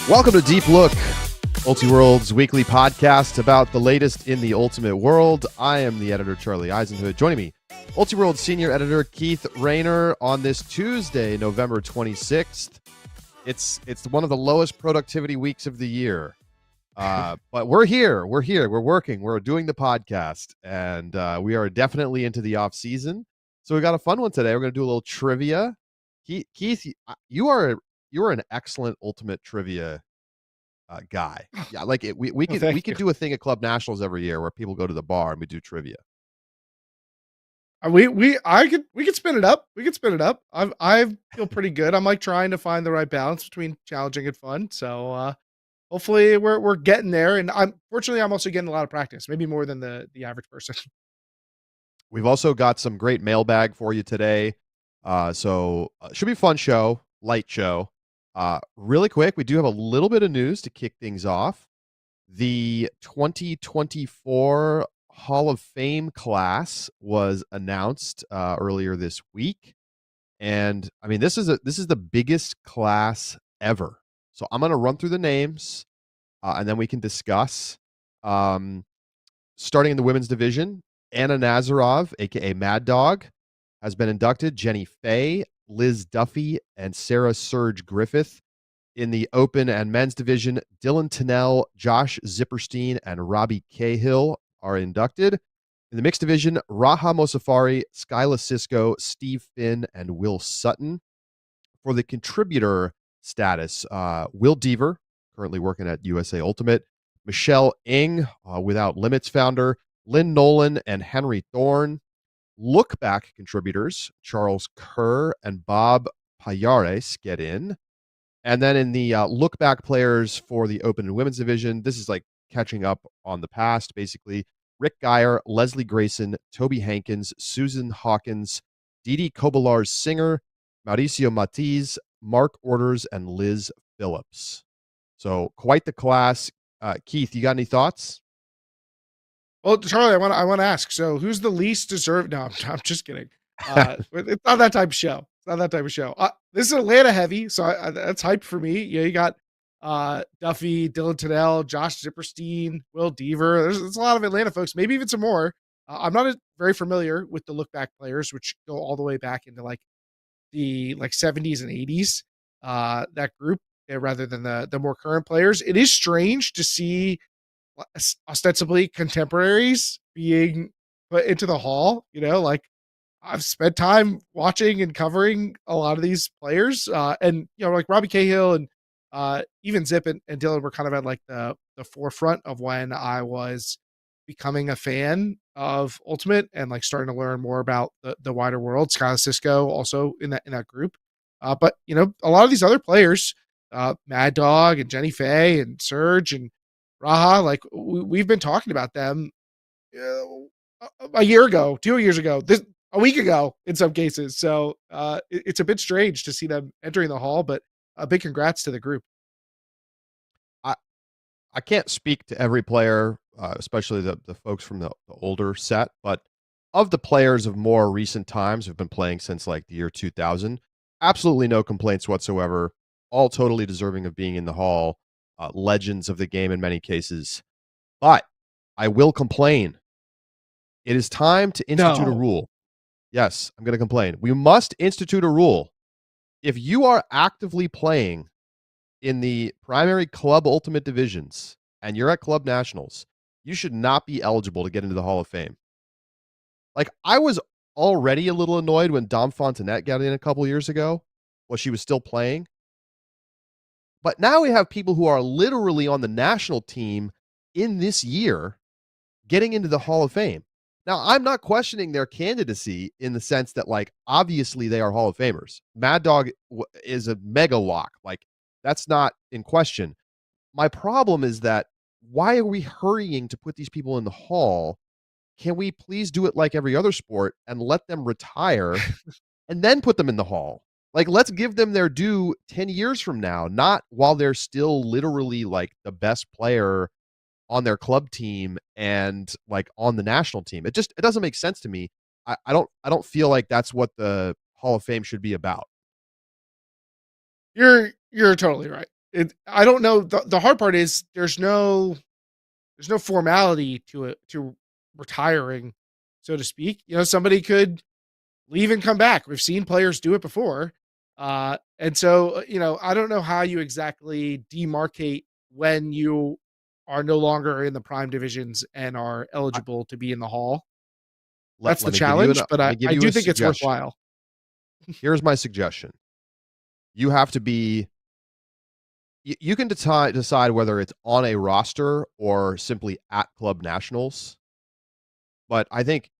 Welcome to Deep Look, Ultiworld's weekly podcast about the latest in the Ultimate World. I am the editor, Charlie Eisenhood. Joining me, Ultiworld senior editor Keith Rayner on this Tuesday, November 26th. It's one of the lowest productivity weeks of the year. But we're here. We're working. We're doing the podcast, and we are definitely into the off season. So we got a fun one today. We're going to do a little trivia. Keith, you are an excellent Ultimate trivia guy. Yeah, like it, we could do a thing at Club Nationals every year where people go to the bar and we do trivia. We could spin it up. We could spin it up. I feel pretty good. I'm like trying to find the right balance between challenging and fun. So hopefully we're getting there. And I'm also getting a lot of practice, maybe more than the average person. We've also got some great mailbag for you today. So should be a fun show, light show. Really quick, we do have a little bit of news to kick things off. The 2024 Hall of Fame class was announced earlier this week, and I mean this is the biggest class ever. So I'm going to run through the names, and then we can discuss. Starting in the women's division, Anna Nazarov, aka Mad Dog, has been inducted. Jenny Fay, Liz Duffy, and Sarah Surge Griffith. In the open and men's division, Dylan Tennell, Josh Zipperstein, and Robbie Cahill are inducted. In the mixed division, Raha Mosafari, Skyla Cisco, Steve Finn, and Will Sutton. For the contributor status, Will Deaver, currently working at USA Ultimate, Michelle Ng, Without Limits founder, Lynn Nolan, and Henry Thorne. Look back contributors, Charles Kerr and Bob Payares get in. And then in the look back players for the open and women's division, this is like catching up on the past, basically. Rick Geyer, Leslie Grayson, Toby Hankins, Susan Hawkins, Didi Kobalars-Singer, Mauricio Matiz, Mark Orders, and Liz Phillips. So quite the class. Keith, you got any thoughts? Well, Charlie, I want to ask. So, who's the least deserved? No, I'm just kidding. It's not that type of show. It's not that type of show. This is Atlanta heavy, so that's hype for me. Yeah, you got Duffy, Dylan Tennell, Josh Zipperstein, Will Deaver. There's a lot of Atlanta folks, maybe even some more. I'm not very familiar with the look back players, which go all the way back into like the 70s and 80s. That group, rather than the more current players. It is strange to see ostensibly contemporaries being put into the hall. Like I've spent time watching and covering a lot of these players, and like Robbie Cahill and even Zip and Dylan were kind of at like the forefront of when I was becoming a fan of Ultimate and like starting to learn more about the wider world. Skyla Cisco also in that group, but a lot of these other players, Mad Dog and Jenny Fay and Surge and Raha, like we've been talking about them a year ago, 2 years ago, a week ago in some cases. So it's a bit strange to see them entering the hall, but a big congrats to the group. I can't speak to every player, especially the folks from the older set, but of the players of more recent times who've been playing since like the year 2000, absolutely no complaints whatsoever. All totally deserving of being in the hall. Legends of the game in many cases. But I will complain. It is time to institute a rule. Yes, I'm going to complain. We must institute a rule. If you are actively playing in the primary club ultimate divisions and you're at Club Nationals, you should not be eligible to get into the Hall of Fame. Like, I was already a little annoyed when Dom Fontanet got in a couple years ago while she was still playing. But now we have people who are literally on the national team in this year getting into the Hall of Fame. Now, I'm not questioning their candidacy in the sense that, like, obviously they are Hall of Famers. Mad Dog is a mega lock. Like, that's not in question. My problem is that why are we hurrying to put these people in the Hall? Can we please do it like every other sport and let them retire and then put them in the Hall? Like, let's give them their due 10 years from now, not while they're still literally like the best player on their club team and like on the national team. It doesn't make sense to me. I don't feel like that's what the Hall of Fame should be about. You're totally right. I don't know. The hard part is there's no formality to it, to retiring, so to speak. Somebody could leave and come back. We've seen players do it before. And so, I don't know how you exactly demarcate when you are no longer in the prime divisions and are I, eligible to be in the hall. let That's the let me give you challenge, but let I, me give I you do a think it's suggestion. worthwhile. Here's my suggestion. You have to be you can decide whether it's on a roster or simply at club nationals. But I think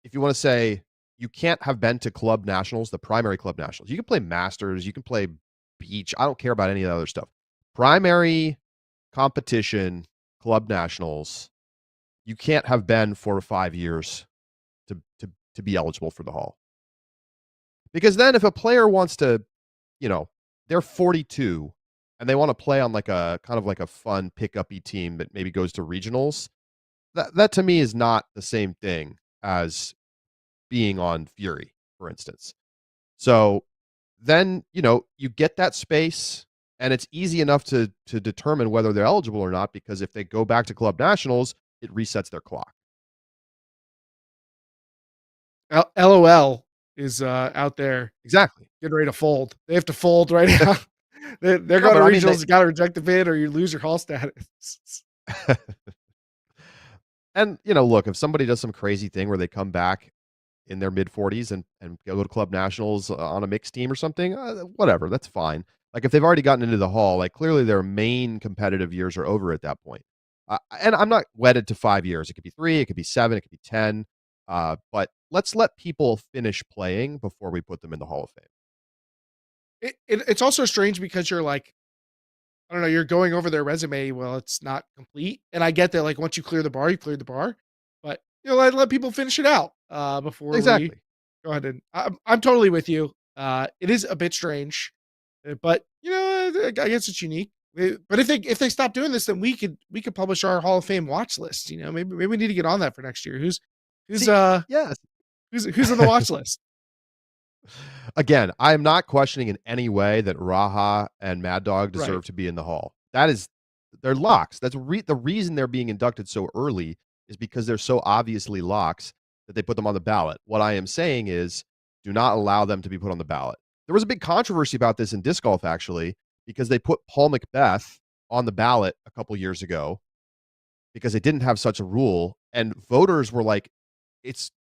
if you want to say you can't have been to club nationals, the primary club nationals, you can play masters, you can play beach. I don't care about any of the other stuff. Primary competition club nationals, you can't have been for 5 years to be eligible for the hall. Because then if a player wants to, you know, they're 42 and they want to play on like a kind of like a fun pickup-y team that maybe goes to regionals, that to me is not the same thing as being on Fury, for instance. So then, you get that space and it's easy enough to determine whether they're eligible or not because if they go back to club nationals, it resets their clock. LOL is out there Exactly. getting ready to fold. They have to fold right now. They're No, going but to I mean regionals. You got to reject the bid or you lose your hall status. and look, if somebody does some crazy thing where they come back in their mid 40s and go to club nationals on a mixed team or something, whatever, that's fine. Like if they've already gotten into the hall, like clearly their main competitive years are over at that point. And I'm not wedded to 5 years. It could be 3, it could be 7, it could be 10. But let's let people finish playing before we put them in the Hall of Fame. It's also strange because you're like, I don't know, you're going over their resume. Well, it's not complete. And I get that, like, once you clear the bar, you cleared the bar. But, let people finish it out before we Exactly. go ahead and I'm totally with you. It is a bit strange, but, I guess it's unique. But if they stop doing this, then we could publish our Hall of Fame watch list. Maybe we need to get on that for next year. Who's See, uh yes. who's on the watch list? Again, I am not questioning in any way that Raha and Mad Dog Right. deserve to be in the Hall. That is, they're locks. That's the reason they're being inducted so early is because they're so obviously locks that they put them on the ballot. What I am saying is, do not allow them to be put on the ballot. There was a big controversy about this in disc golf, actually, because they put Paul Macbeth on the ballot a couple years ago because they didn't have such a rule, and voters were like,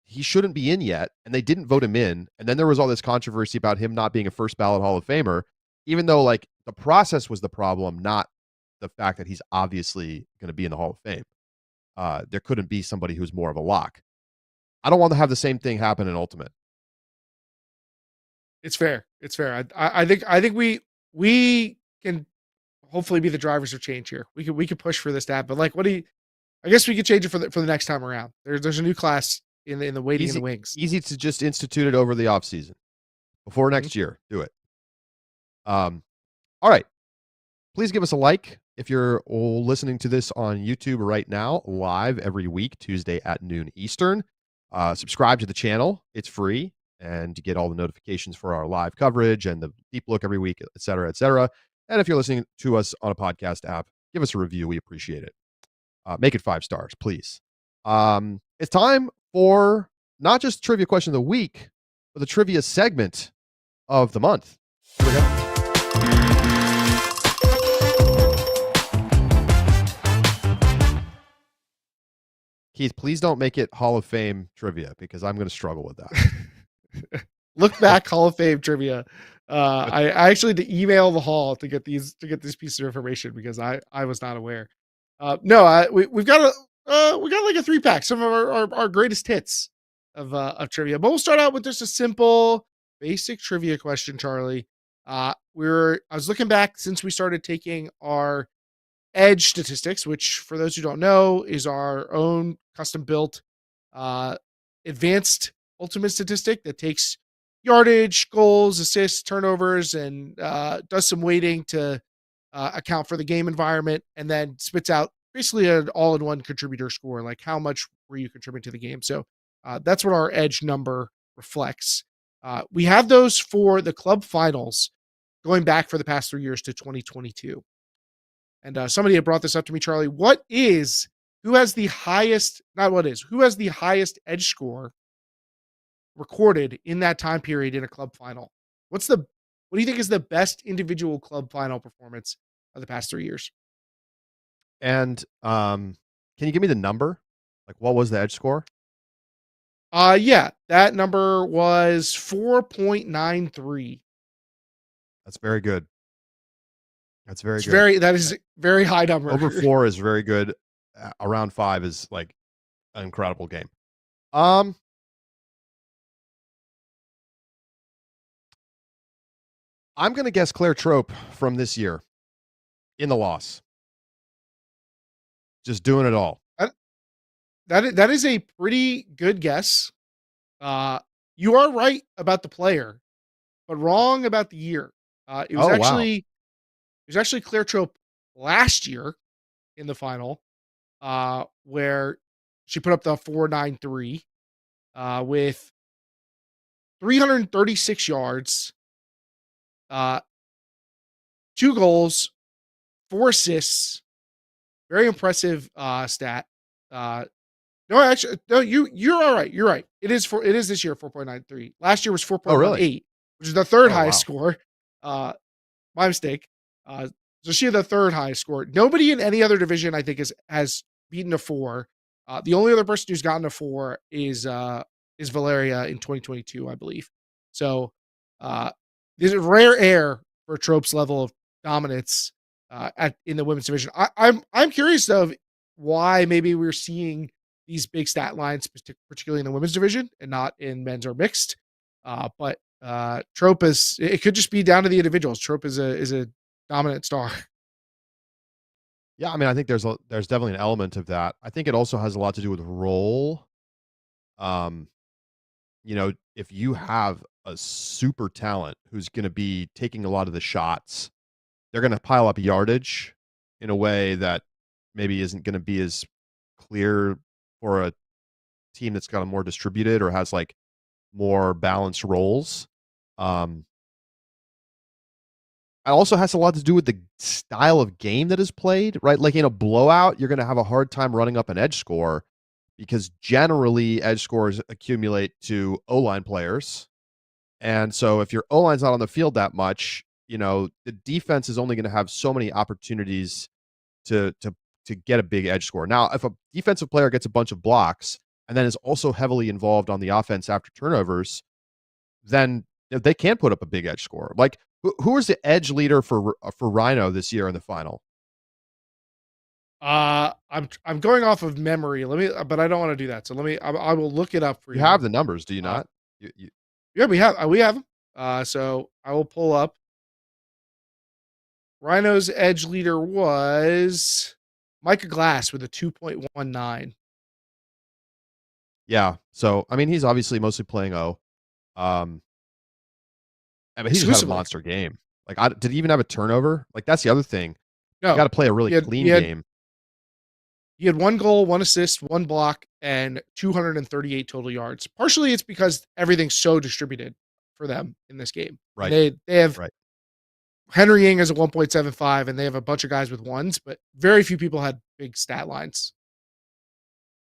he shouldn't be in yet, and they didn't vote him in. And then there was all this controversy about him not being a first ballot Hall of Famer, even though like the process was the problem, not the fact that he's obviously going to be in the Hall of Fame. There couldn't be somebody who's more of a lock. I don't want to have the same thing happen in Ultimate. It's fair. It's fair. I think we can hopefully be the drivers of change here. We could push for this to happen. But like, what do you? I guess we could change it for the next time around. There's a new class in the waiting in the Easy, wings. easy to just institute it over the off season before Mhm. next year. Do it. All right. Please give us a like if you're listening to this on YouTube right now, live every week, Tuesday at noon Eastern. Subscribe to the channel. It's free. And you get all the notifications for our live coverage and the deep look every week, et cetera, et cetera. And if you're listening to us on a podcast app, give us a review. We appreciate it. Make it 5 stars, please. It's time for not just trivia question of the week, but the trivia segment of the month. Here we go. Keith, please don't make it Hall of Fame trivia because I'm going to struggle with that. Look back, Hall of Fame trivia. I actually had to email the hall to get these pieces of information because I was not aware. No, we've got we got like a 3-pack, some of our greatest hits of trivia. But we'll start out with just a simple, basic trivia question, Charlie. I was looking back since we started taking our Edge statistics, which for those who don't know is our own custom built uh, advanced ultimate statistic that takes yardage, goals, assists, turnovers, and does some weighting to account for the game environment, and then spits out basically an all-in-one contributor score, like how much were you contributing to the game. So that's what our Edge number reflects. We have those for the club finals going back for the past 3 years to 2022. And somebody had brought this up to me, Charlie. Who has the highest, not what is, who has the highest edge score recorded in that time period in a club final? What do you think is the best individual club final performance of the past 3 years? And can you give me the number? Like, what was the edge score? Yeah, that number was 4.93. That's very good. That's very It's good. very that is very high number. Over 4 is very good. Around 5 is like an incredible game. Um, I'm gonna guess Claire Trope from this year in the loss. Just doing it all. That that is a pretty good guess. Uh, you are right about the player, but wrong about the year. It was Oh, wow. actually Claire Trope last year in the final, where she put up the 4.93 with 336 yards, uh, 2 goals, 4 assists. Very impressive stat. Uh, no, actually, no, you're all right. You're right. It is this year 4.93. Last year was Oh, really? 4.18, which is the third Oh, highest wow. score. Uh, my mistake. So she had the third highest score. Nobody in any other division, I think, has beaten a 4. The only other person who's gotten a 4 is Valeria in 2022, I believe. So this is rare air for Trope's level of dominance in the women's division. I'm curious though of why maybe we're seeing these big stat lines, particularly in the women's division and not in men's or mixed. But Trope it could just be down to the individuals. Trope is a dominant star. Yeah, I mean, I think there's definitely an element of that. I think it also has a lot to do with role. Um, if you have a super talent who's gonna be taking a lot of the shots, they're gonna pile up yardage in a way that maybe isn't gonna be as clear for a team that's kind of more distributed or has, like, more balanced roles. Um, it also has a lot to do with the style of game that is played, right? Like, in a blowout, you're gonna have a hard time running up an edge score because generally edge scores accumulate to O-line players. And so if your O-line's not on the field that much, the defense is only gonna have so many opportunities to get a big edge score. Now, if a defensive player gets a bunch of blocks and then is also heavily involved on the offense after turnovers, then they can put up a big edge score. Like, who was the edge leader for Rhino this year in the final? I'm going off of memory. But I don't want to do that. So I will look it up for You you. have the numbers, do you Uh, not? You yeah, we have them. So I will pull up. Rhino's edge leader was Micah Glass with a 2.19. Yeah. So, I mean, he's obviously mostly playing O. Um, I mean, he just had a Exclusively. monster game. Like, did he even have a turnover? Like, that's the other thing. You No, gotta play a really he had he clean had game. he had 1 goal, 1 assist, 1 block, and 238 total yards. Partially, it's because everything's so distributed for them in this game. And Right. they have Right. Henry Ying as a 1.75, and they have a bunch of guys with ones, but very few people had big stat lines.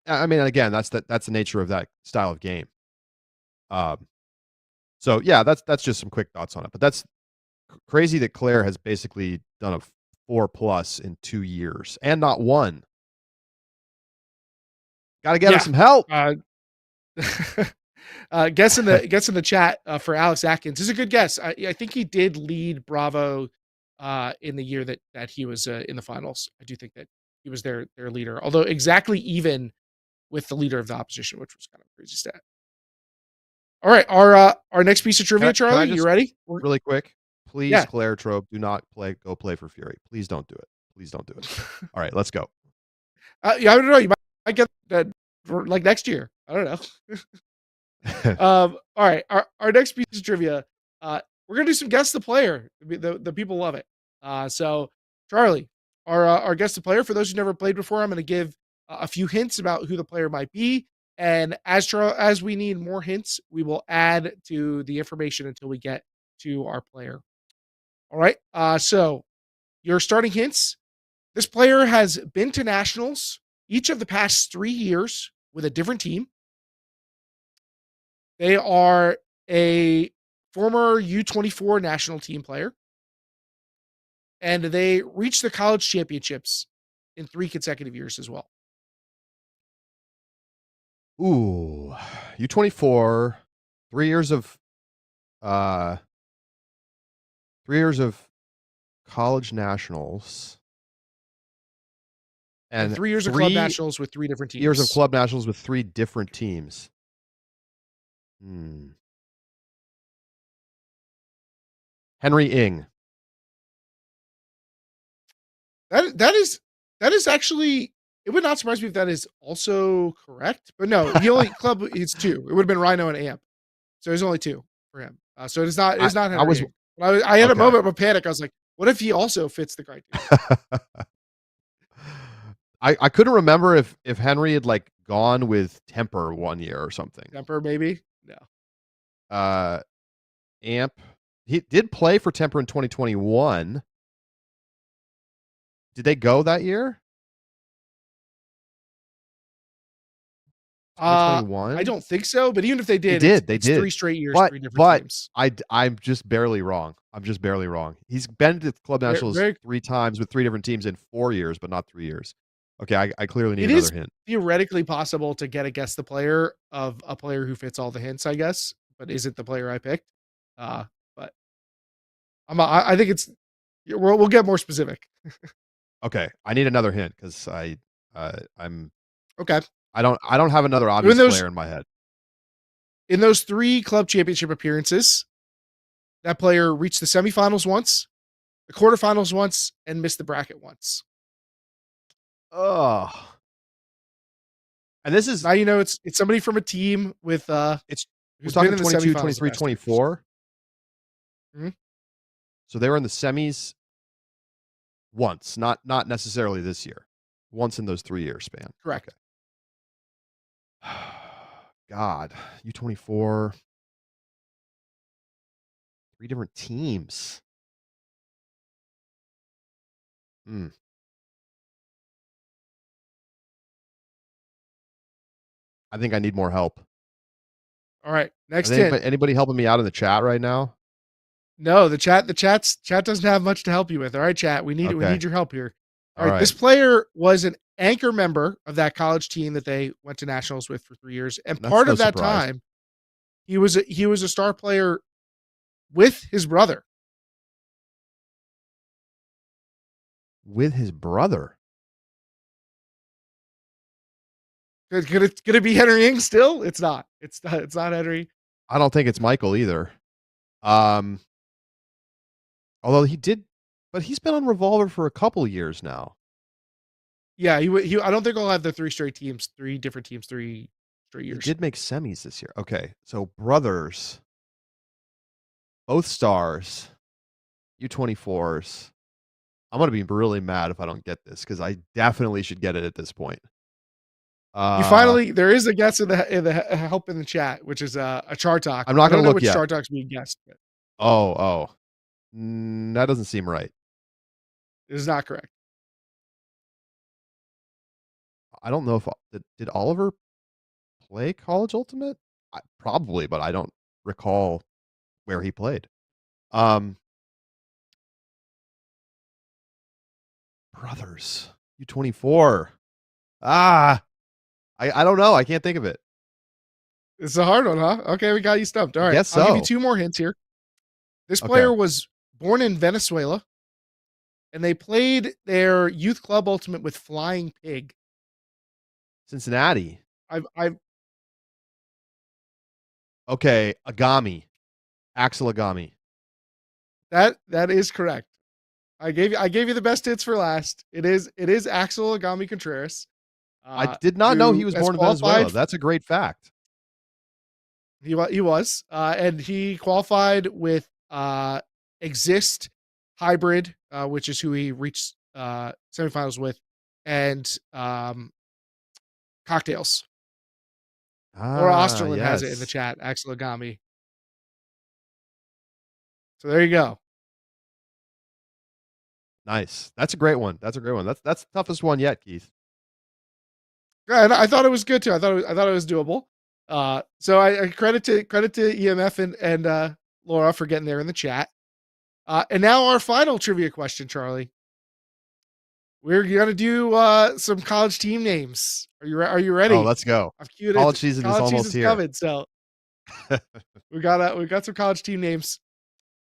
I mean, again, that's the nature of that style of game. Um, so yeah, that's just some quick thoughts on it. But that's crazy that Claire has basically done a 4 plus in 2 years and not one. Gotta get her Yeah. some help. Guess in the chat for Alex Atkins is a good guess. I think he did lead Bravo in the year that he was in the finals. I do think that he was their leader, although exactly even with the leader of the opposition, which was kind of a crazy stat. All right, our next piece of Can trivia, I Charlie. You just ready? really quick? Please, Yeah. Claire Trope, do not go play for Fury. Please don't do it. Please don't do it. All right, let's go. Yeah, I don't know. You might get that for like next year. I don't know. All right. Our next piece of trivia. We're gonna do some guess the player. The people love it. So Charlie, our guess the player. For those who never played before, I'm gonna give a few hints about who the player might be. And as we need more hints, we will add to the information until we get to our player. All right. So your starting hints. This player has been to nationals each of the past 3 years with a different team. They are a former U24 national team player, and they reached the college championships in 3 consecutive years as well. Ooh, U24, 3 years of, uh 3 years of college nationals And and 3 years of club 3 nationals with 3 different years of teams. club nationals with 3 different teams. Hmm. Henry Ing. That is actually, it would not surprise me if that is also correct, but no, he only club it's 2. It would have been Rhino and Amp. So there's only 2 for him. So it I is not I was Henry. I had a okay. moment of a panic. I was like, what if he also fits the criteria? I couldn't remember if Henry had, like, gone with Temper 1 year or something. Temper, maybe? No. Uh, Amp he did play for Temper in 2021. Did they go that year? I 2021? don't think so, but even if they They did, did, they it's 3 did. straight years, But 3 different but teams. I'm just barely wrong. I'm just barely wrong. He's been to Club Very, Nationals very 3 times with 3 different teams in 4 years, but not 3 years. Okay, I clearly need It another is hint. theoretically possible to get a guess the player of a player who fits all the hints, I guess, but isn't the player I picked. But I think it's we'll get more specific. Okay, I need another hint because I'm Okay. I don't have another So obvious player in my head. in those 3 club championship appearances, that player reached the semifinals once, the quarterfinals once, and missed the bracket once. Ugh. And this is Now you know it's somebody from a team with it's we're who's been talking in the 22, semifinals the 23, past 2 years. 24. Mhm. So they were in the semis once, not necessarily this year. Once in those 3-year span. Correct. Okay. God, U24, 3 different teams. Mm. I think I need more help. All right. Is Next hint. anybody helping me out in the chat right now? No, the chat doesn't have much to help you with. All right, chat. We Okay. need your help here. All All right. right. This player was an anchor member of that college team that they went to nationals with for 3 years. And That's part no of that surprise. time, he was a star player with his brother. With his brother. Could it be Henry Ing still? It's not. It's not Henry. I don't think it's Michael either. Um, although he did but he's been on Revolver for a couple years now. Yeah, he I don't think I'll have the 3 straight teams, 3 different teams, 3 straight He years. did make semis this year. Okay. So brothers, both stars, U24s. I'm gonna be really mad if I don't get this because I definitely should get it at this point. You Uh, finally there is a guess in the help in the chat, which is a chart talk. I'm not I don't gonna know look which yet. chart talk's being guessed, but Oh. That doesn't seem right. it is not correct. I don't know if did Oliver play College Ultimate? Probably, but I don't recall where he played. Um, Brothers, U24. Ah, I don't know. I can't think of it. It's a hard one, huh? Okay, we got you stumped. All I right, guess I'll give you so. 2 more hints here. This Okay. player was born in Venezuela, and they played their youth club ultimate with Flying Pig. Cincinnati. I've Okay, Agami. Axel Agami. that is correct. I gave you the best hits for last. It is Axel Agami Contreras, I did not know he who was has born in Venezuela. qualified. That's a great fact. He was, and he qualified with Exist Hybrid, which is who he reached semifinals with, and Cocktails. Laura Ah, Osterlin has it in the yes. chat. Axel Agami. So there you go. Nice. That's a great one. That's a great one. That's the toughest one yet, Keith. Yeah, and I thought it was good too. I thought it was doable. So I credit to EMF and Laura for getting there in the chat. And now our final trivia question, Charlie. We're gonna do some college team names. Are you Oh, ready? let's go. I've queued it. College season is College almost season's here. coming, so we got some college team names.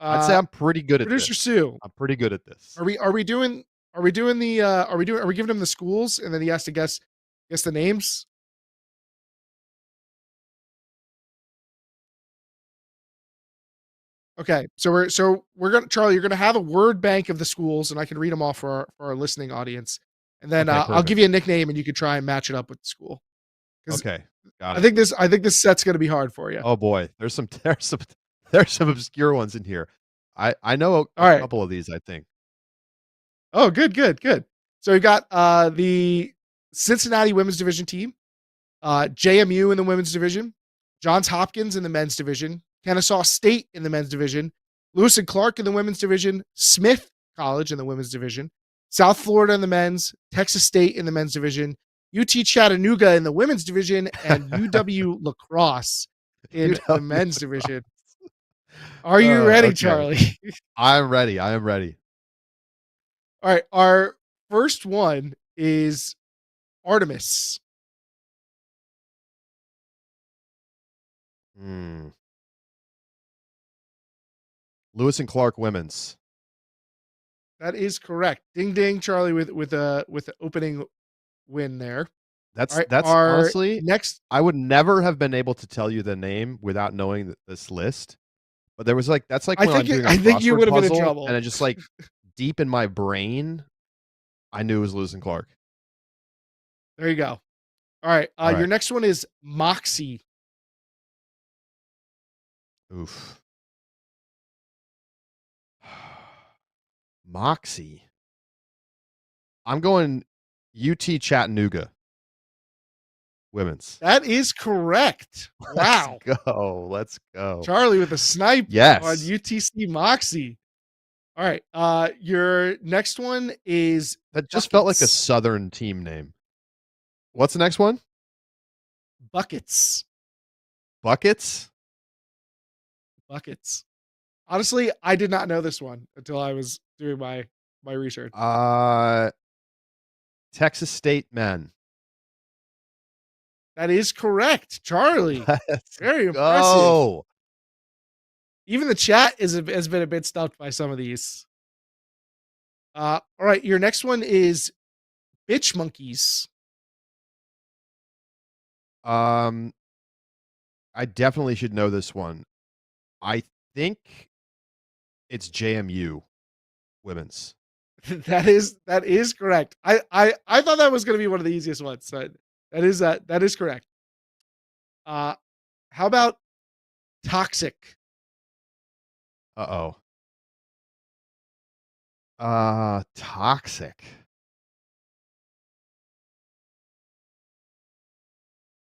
I'd say Uh, I'm pretty good at Producer this. Sue, I'm pretty good at this. are we doing the are we giving him the schools and then he has to guess the names? Okay, so we're gonna Charlie, you're gonna have a word bank of the schools, and I can read them off for our listening audience, and then Okay, I'll give perfect. you a nickname, and you can try and match it up with the school. Because Okay, got it. I think this set's gonna be hard for you. Oh boy, there's some obscure ones in here. I know All a right. couple of these. I think. Oh, good. So we got the Cincinnati women's division team, JMU in the women's division, Johns Hopkins in the men's division, Kennesaw State in the men's division, Lewis and Clark in the women's division, Smith College in the women's division, South Florida in the men's, Texas State in the men's division, UT Chattanooga in the women's division, and UW Lacrosse You in know, the men's division. Are you ready, okay. Charlie? I'm ready. I am ready. All right. Our first one is Artemis. Hmm. Lewis and Clark women's. That is correct. Ding ding, Charlie, with the opening win there. All right, That's our honestly, next. I would never have been able to tell you the name without knowing this list. But there was like that's like when I'm doing a I think you crossword would have been in puzzle, and trouble. it just like deep in my brain, I knew it was Lewis and Clark. There you go. All right, All your right. next one is Moxie. Oof. Moxie. I'm going UT Chattanooga women's. That is correct. Let's Wow, go. Let's go. Charlie with a snipe on Yes. UTC Moxie. All right, your next one is That just felt like a Buckets. Southern team name. What's the next one? Buckets. Buckets? Buckets. Honestly, I did not know this one until I was doing my research. Uh Texas State men. That is correct, Charlie. Let's Very impressive. go. Even the chat has been a bit stumped by some of these. All right, your next one is Bitch Monkeys. Um I definitely should know this one. I think it's JMU women's. That is correct. I thought that was going to be one of the easiest ones. So that is correct. Uh, how about Toxic? Uh-oh. Toxic.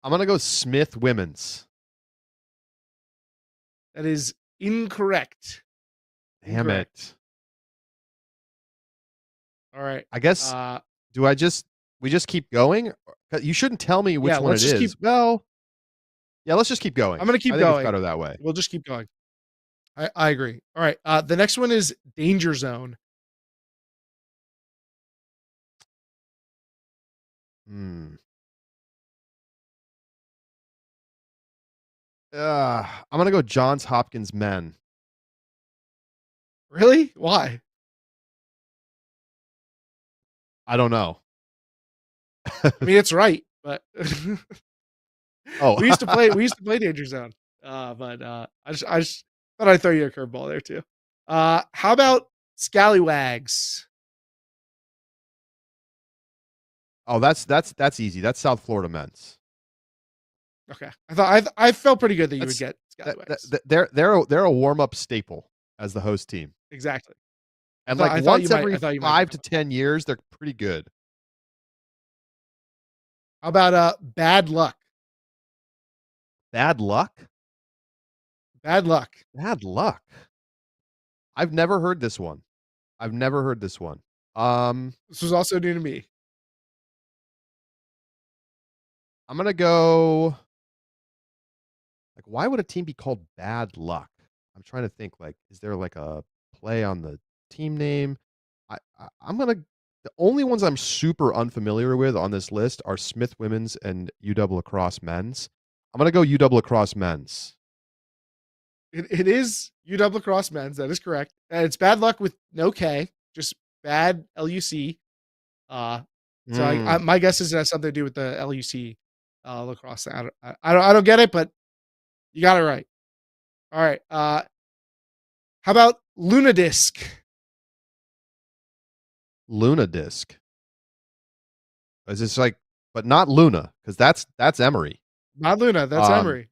I'm gonna go Smith women's. That is incorrect. Damn Incorrect. it. All right. I guess Uh, do I just we just keep going? You shouldn't tell me yeah. which one Let's it just keep. is. Well, yeah, let's just keep going. I'm going to I keep think it's going. better that way. We'll just keep going. I agree. All right. The next one is Danger Zone. Hmm. I'm gonna go Johns Hopkins men. Really? Why? I don't know. I mean, it's right, but Oh, we used to play Danger Zone. But I just thought I'd throw you a curveball there too. How about Scallywags? oh, that's easy. That's South Florida men's. Okay, I felt pretty good that you would That's get Scallywags. they're a warm up staple as the host team, Exactly. and like I thought you once might. every I thought you might get 5 that to one. 10 years, they're pretty good. How about Bad Luck? Bad luck. Bad Luck. Bad luck. I've never heard this one. I've never heard this one. Um, This was also new to me. I'm gonna go. Like, why would a team be called Bad Luck? I'm trying to think. Like, is there like a play on the team name? I'm gonna. The only ones I'm super unfamiliar with on this list are Smith Women's and UW Lacrosse Men's. I'm gonna go UW Lacrosse Men's. It is UW Lacrosse men's. That is correct. And it's bad luck with no K, just bad LUC. Uh, so Mm, my guess is it has something to do with the LUC lacrosse. I don't get it, but you got it right. All right. How about Lunadisc? Luna Disc. Is this like, but not Luna because that's Emory. Not Luna. That's Um, Emory.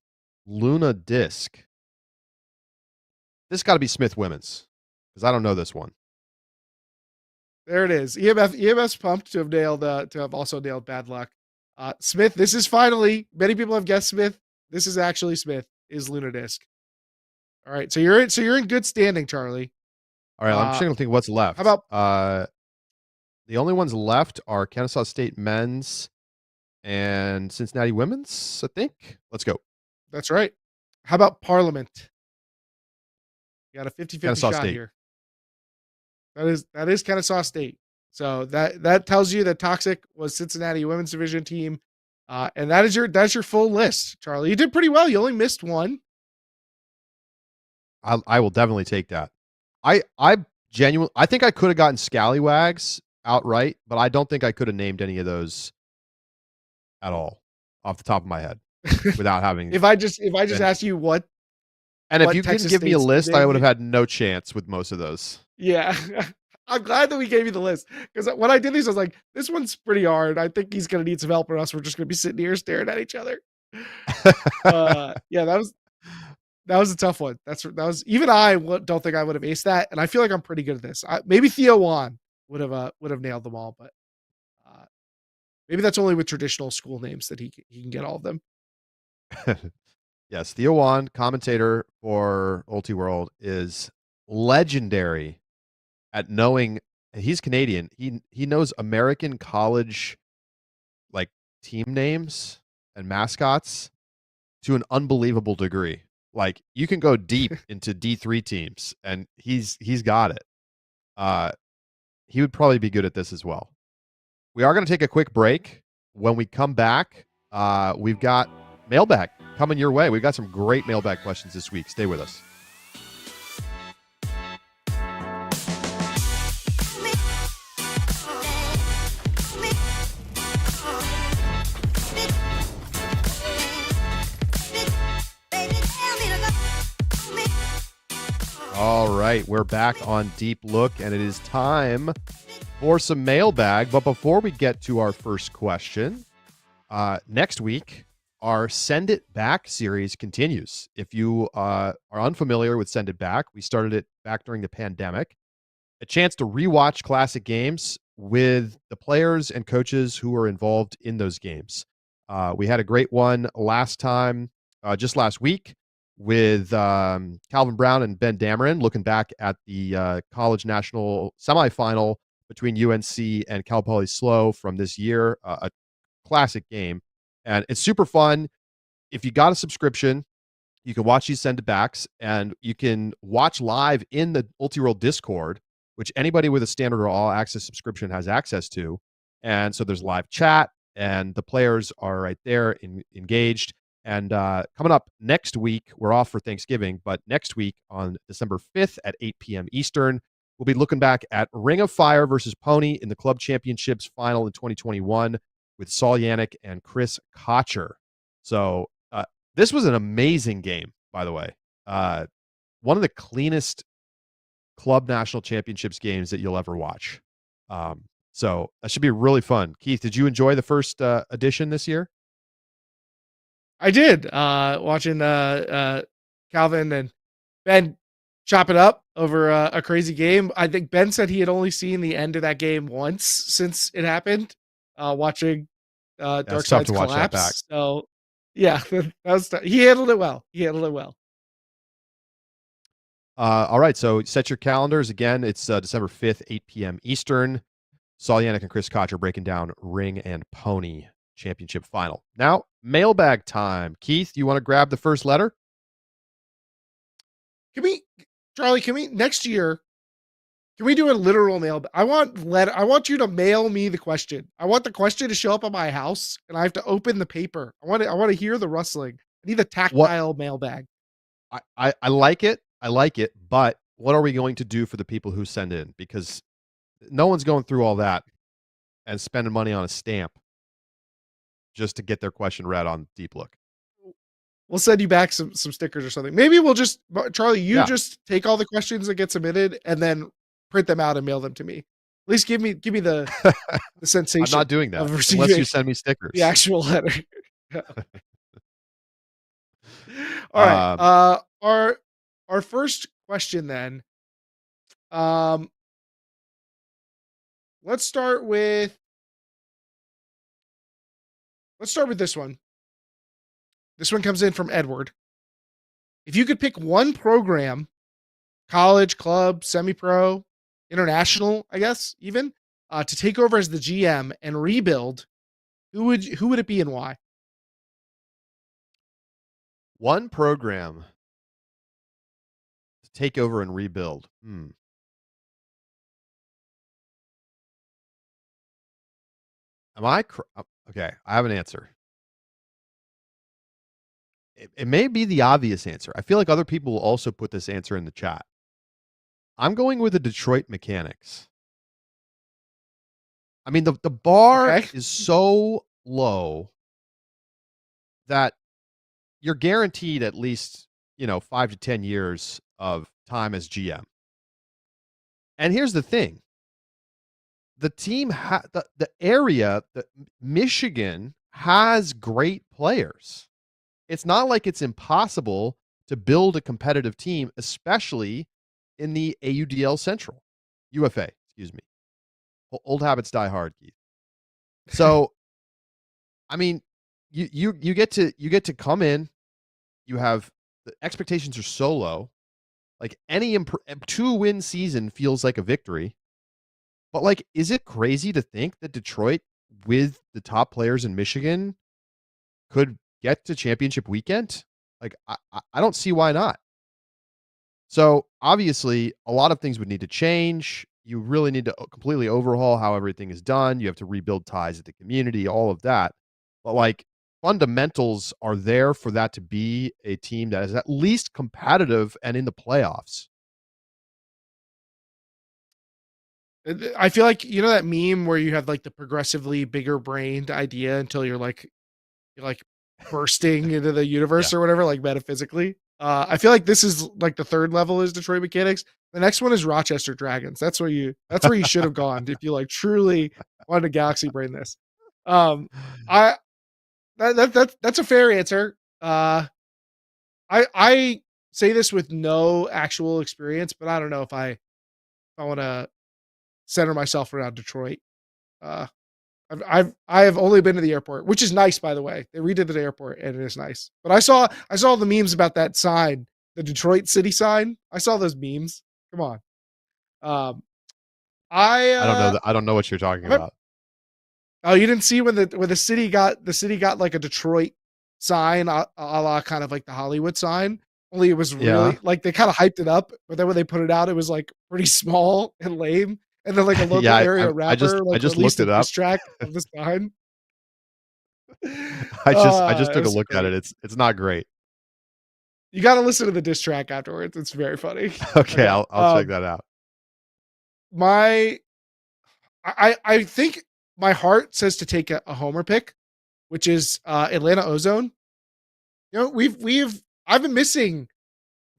Luna Disc. This got to be Smith Women's because I don't know this one. There it is. EMF's pumped to have nailed to have also nailed bad luck. Smith. This is finally many people have guessed Smith. This is actually Smith. Is Lunadisc. All right. So you're in good standing, Charlie. All right, I'm just Uh, gonna think what's how left. about The only ones left are Kennesaw State men's and Cincinnati women's, I think. Let's go. that's right. How about Parliament? You got a 50-50 Kennesaw shot State. here. That is Kennesaw State. So that tells you that Toxic was Cincinnati women's division team. And that's your full list, Charlie. You did pretty well. You only missed one. I will definitely take that. I genuinely I think I could have gotten Scallywags outright, but I don't think I could have named any of those at all off the top of my head without having if I just and asked you and if what you didn't Texas give me a State's list, I would have name, had no chance with most of those. yeah. I'm glad that we gave you the list because when I did these, I was like, this one's pretty hard. I think he's gonna need some help, or else we're just gonna be sitting here staring at each other. Yeah, that was a tough one. That was even don't think I would have aced that, and I feel like I'm pretty good at this. Maybe Theo Wan would have nailed them all, but uh, maybe that's only with traditional school names that he can get all of them. Yes, Theo Wan, commentator for Ultiworld, is legendary at knowing he's Canadian. He knows American college like team names and mascots to an unbelievable degree. Like you can go deep into D3 teams and he's got it. Uh he would probably be good at this as well. We are going to take a quick break. When we come back, we've got mailbag coming your way. We've got some great mailbag questions this week. Stay with us. All right, we're back on Deep Look, and it is time for some mailbag. But before we get to our first question, next week, our Send It Back series continues. If you are unfamiliar with Send It Back, we started it back during the pandemic. A chance to rewatch classic games with the players and coaches who were involved in those games. We had a great one last time, just last week, with Calvin Brown and Ben Dameron looking back at the college national semifinal between UNC and Cal Poly Slow from this year, a classic game. And it's super fun. If you got a subscription, you can watch these send it backs and you can watch live in the Ultiworld Discord, which anybody with a standard or all access subscription has access to. And so there's live chat and the players are right there engaged. And coming up next week, we're off for Thanksgiving, but next week on December 5th at 8 p.m. Eastern, we'll be looking back at Ring of Fire versus Pony in the Club Championships final in 2021 with Saul Yannick and Chris Kocher. So this was an amazing game, by the way. One of the cleanest club national championships games that you'll ever watch. So that should be really fun. Keith, did you enjoy the first edition this year? I did watching Calvin and Ben chop it up over a crazy game. I think Ben said he had only seen the end of that game once since it happened. Watching Yeah, Dark it's tough to Side's watch that back. collapse. So yeah, he handled it well. He handled it well. All right, so set your calendars. Again, it's December 5th, 8 p.m. Eastern. Saul Yannick and Chris Koch are breaking down Ring and Pony Championship Final. Now, mailbag time. Keith, you want to grab the first letter? Charlie, next year, can we do a literal mail? I want you to mail me the question. I want the question to show up at my house and I have to open the paper. I want to hear the rustling. I need the What tactile mailbag. I like it. I like it, but what are we going to do for the people who send in? Because no one's going through all that and spending money on a stamp just to get their question read on Deep Look. We'll send you back some stickers or something. Maybe we'll just Charlie, you Yeah. just take all the questions that get submitted and then print them out and mail them to me. At least give me the sensation. I'm not doing that of unless receiving you send me stickers. the actual letter. Yeah. All right. Our first question then. Let's start with this one. This one comes in from Edward. If you could pick one program, college, club, semi-pro, international, I guess, even, to take over as the GM and rebuild, who would it be and why? One program to take over and rebuild. Am I okay? I have an answer. It may be the obvious answer. I feel like other people will also put this answer in the chat. I'm going with the Detroit Mechanics. I mean, the bar is so low that you're guaranteed at least, 5 to 10 years of time as GM. And here's the thing. The team, the area, Michigan has great players. It's not like it's impossible to build a competitive team, especially in the AUDL Central, UFA, excuse me. Old habits die hard, Keith. So, I mean, you get to come in. You have the expectations are so low. Like any 2-win season feels like a victory. But like, is it crazy to think that Detroit, with the top players in Michigan, could get to championship weekend? Like, I don't see why not. So obviously, a lot of things would need to change. You really need to completely overhaul how everything is done. You have to rebuild ties with the community, all of that. But like, fundamentals are there for that to be a team that is at least competitive and in the playoffs. I feel like, that meme where you have like the progressively bigger brained idea until you're like bursting into the universe or whatever, like metaphysically. I feel like this is like the third level is Detroit Mechanics. The next one is Rochester Dragons. That's where you should have gone if you like truly wanted to galaxy brain this. That's a fair answer. I say this with no actual experience, but I don't know if I want to center myself around Detroit. I have only been to the airport, which is nice, by the way. They redid the airport and it is nice. But I saw the memes about that sign, the Detroit City sign. I saw those memes. Come on. I don't know what you're talking about. Oh, you didn't see when the city got like a Detroit sign, a la kind of like the Hollywood sign. Only it was really like they kind of hyped it up, but then when they put it out, it was like pretty small and lame. And then like a local area rapper I just looked it up. Track of the sign. I just took a look at it. It's not great. You got to listen to the diss track afterwards. It's very funny. Okay, I'll check that out. I think my heart says to take a homer pick, which is Atlanta Ozone. I've been missing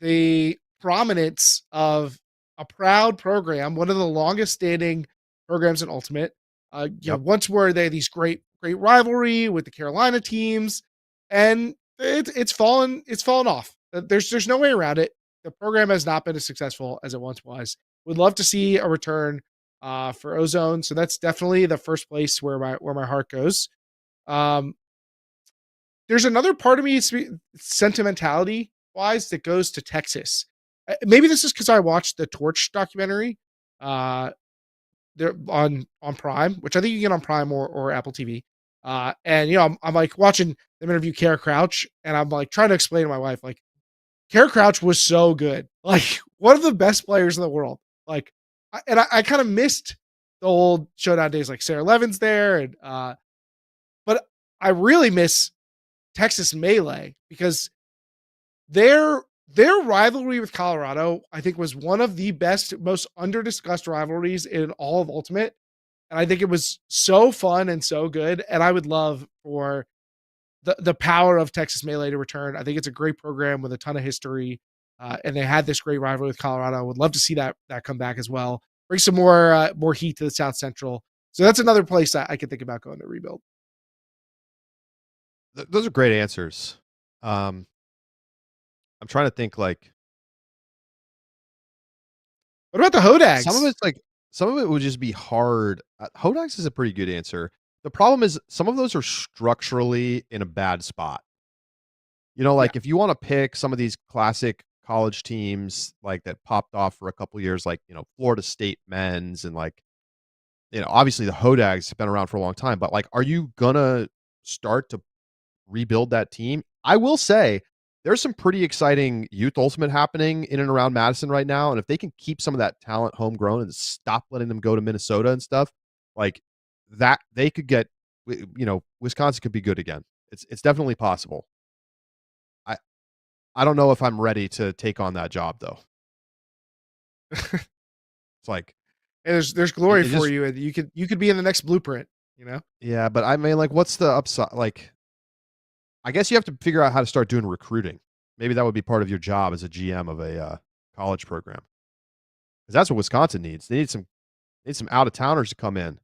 the prominence of a proud program, one of the longest standing programs in Ultimate. Once were they these great rivalry with the Carolina teams, and it's fallen off. There's no way around it. The program has not been as successful as it once was. Would love to see a return for Ozone. So that's definitely the first place where my heart goes. There's another part of me, sentimentality wise, that goes to Texas. Maybe this is because I watched the Torch documentary. they're on Prime, which I think you can get on Prime or Apple TV. And I'm like watching them interview Kara Crouch, and I'm like trying to explain to my wife, like, Kara Crouch was so good, like one of the best players in the world. Like, I kind of missed the old Showdown days, like Sarah Levin's there, and but I really miss Texas Melee because their their rivalry with Colorado, I think, was one of the best, most under discussed rivalries in all of Ultimate, and I think it was so fun and so good. And I would love for the power of Texas Melee to return. I think it's a great program with a ton of history, and they had this great rivalry with Colorado. I would love to see that come back as well. Bring some more heat to the South Central. So that's another place I could think about going to rebuild. Those are great answers. I'm trying to think, like, What about the some of Hodags? it's like some of it would just be hard. Hodax is a pretty good answer. The problem is some of those are structurally in a bad spot. Yeah. Like if you want to pick some of these classic college teams like that popped off for a couple years, like, Florida State men's and like, obviously the Hodags have been around for a long time, but like, are you gonna start to rebuild that team? I will say there's some pretty exciting youth ultimate happening in and around Madison right now. And if they can keep some of that talent homegrown and stop letting them go to Minnesota and stuff, like that, they could get, Wisconsin could be good again. It's definitely possible. I I don't know if I'm ready to take on that job though. It's like And there's it, glory it for just you, and you could be in the next blueprint. You know. yeah, but I mean, like, what's the upside? Like, I guess you have to figure out how to start doing recruiting. Maybe that would be part of your job as a GM of a college program, because that's what Wisconsin needs. They need some out of towners to come in.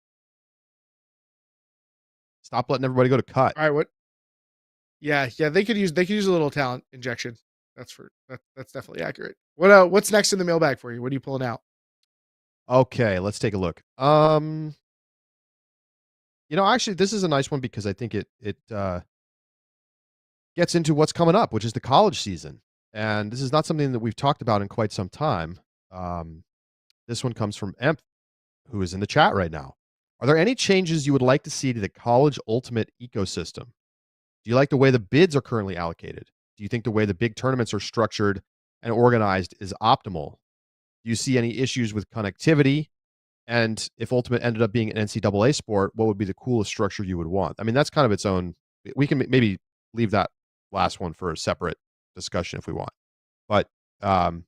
Stop letting everybody go to cut. All right. What? Yeah, yeah. They could use a little talent injection. That's definitely accurate. What's next in the mailbag for you? What are you pulling out? Okay, let's take a look. Actually, this is a nice one because I think it gets into what's coming up, which is the college season, and this is not something that we've talked about in quite some time. Um, this one comes from Emp, who is in the chat right now. Are there any changes you would like to see to the college ultimate ecosystem? Do you like the way the bids are currently allocated? Do you think the way the big tournaments are structured and organized is optimal? Do you see any issues with connectivity? And if Ultimate ended up being an NCAA sport, what would be the coolest structure you would want? I mean, that's kind of its own. We can maybe leave that last one for a separate discussion if we want. But um,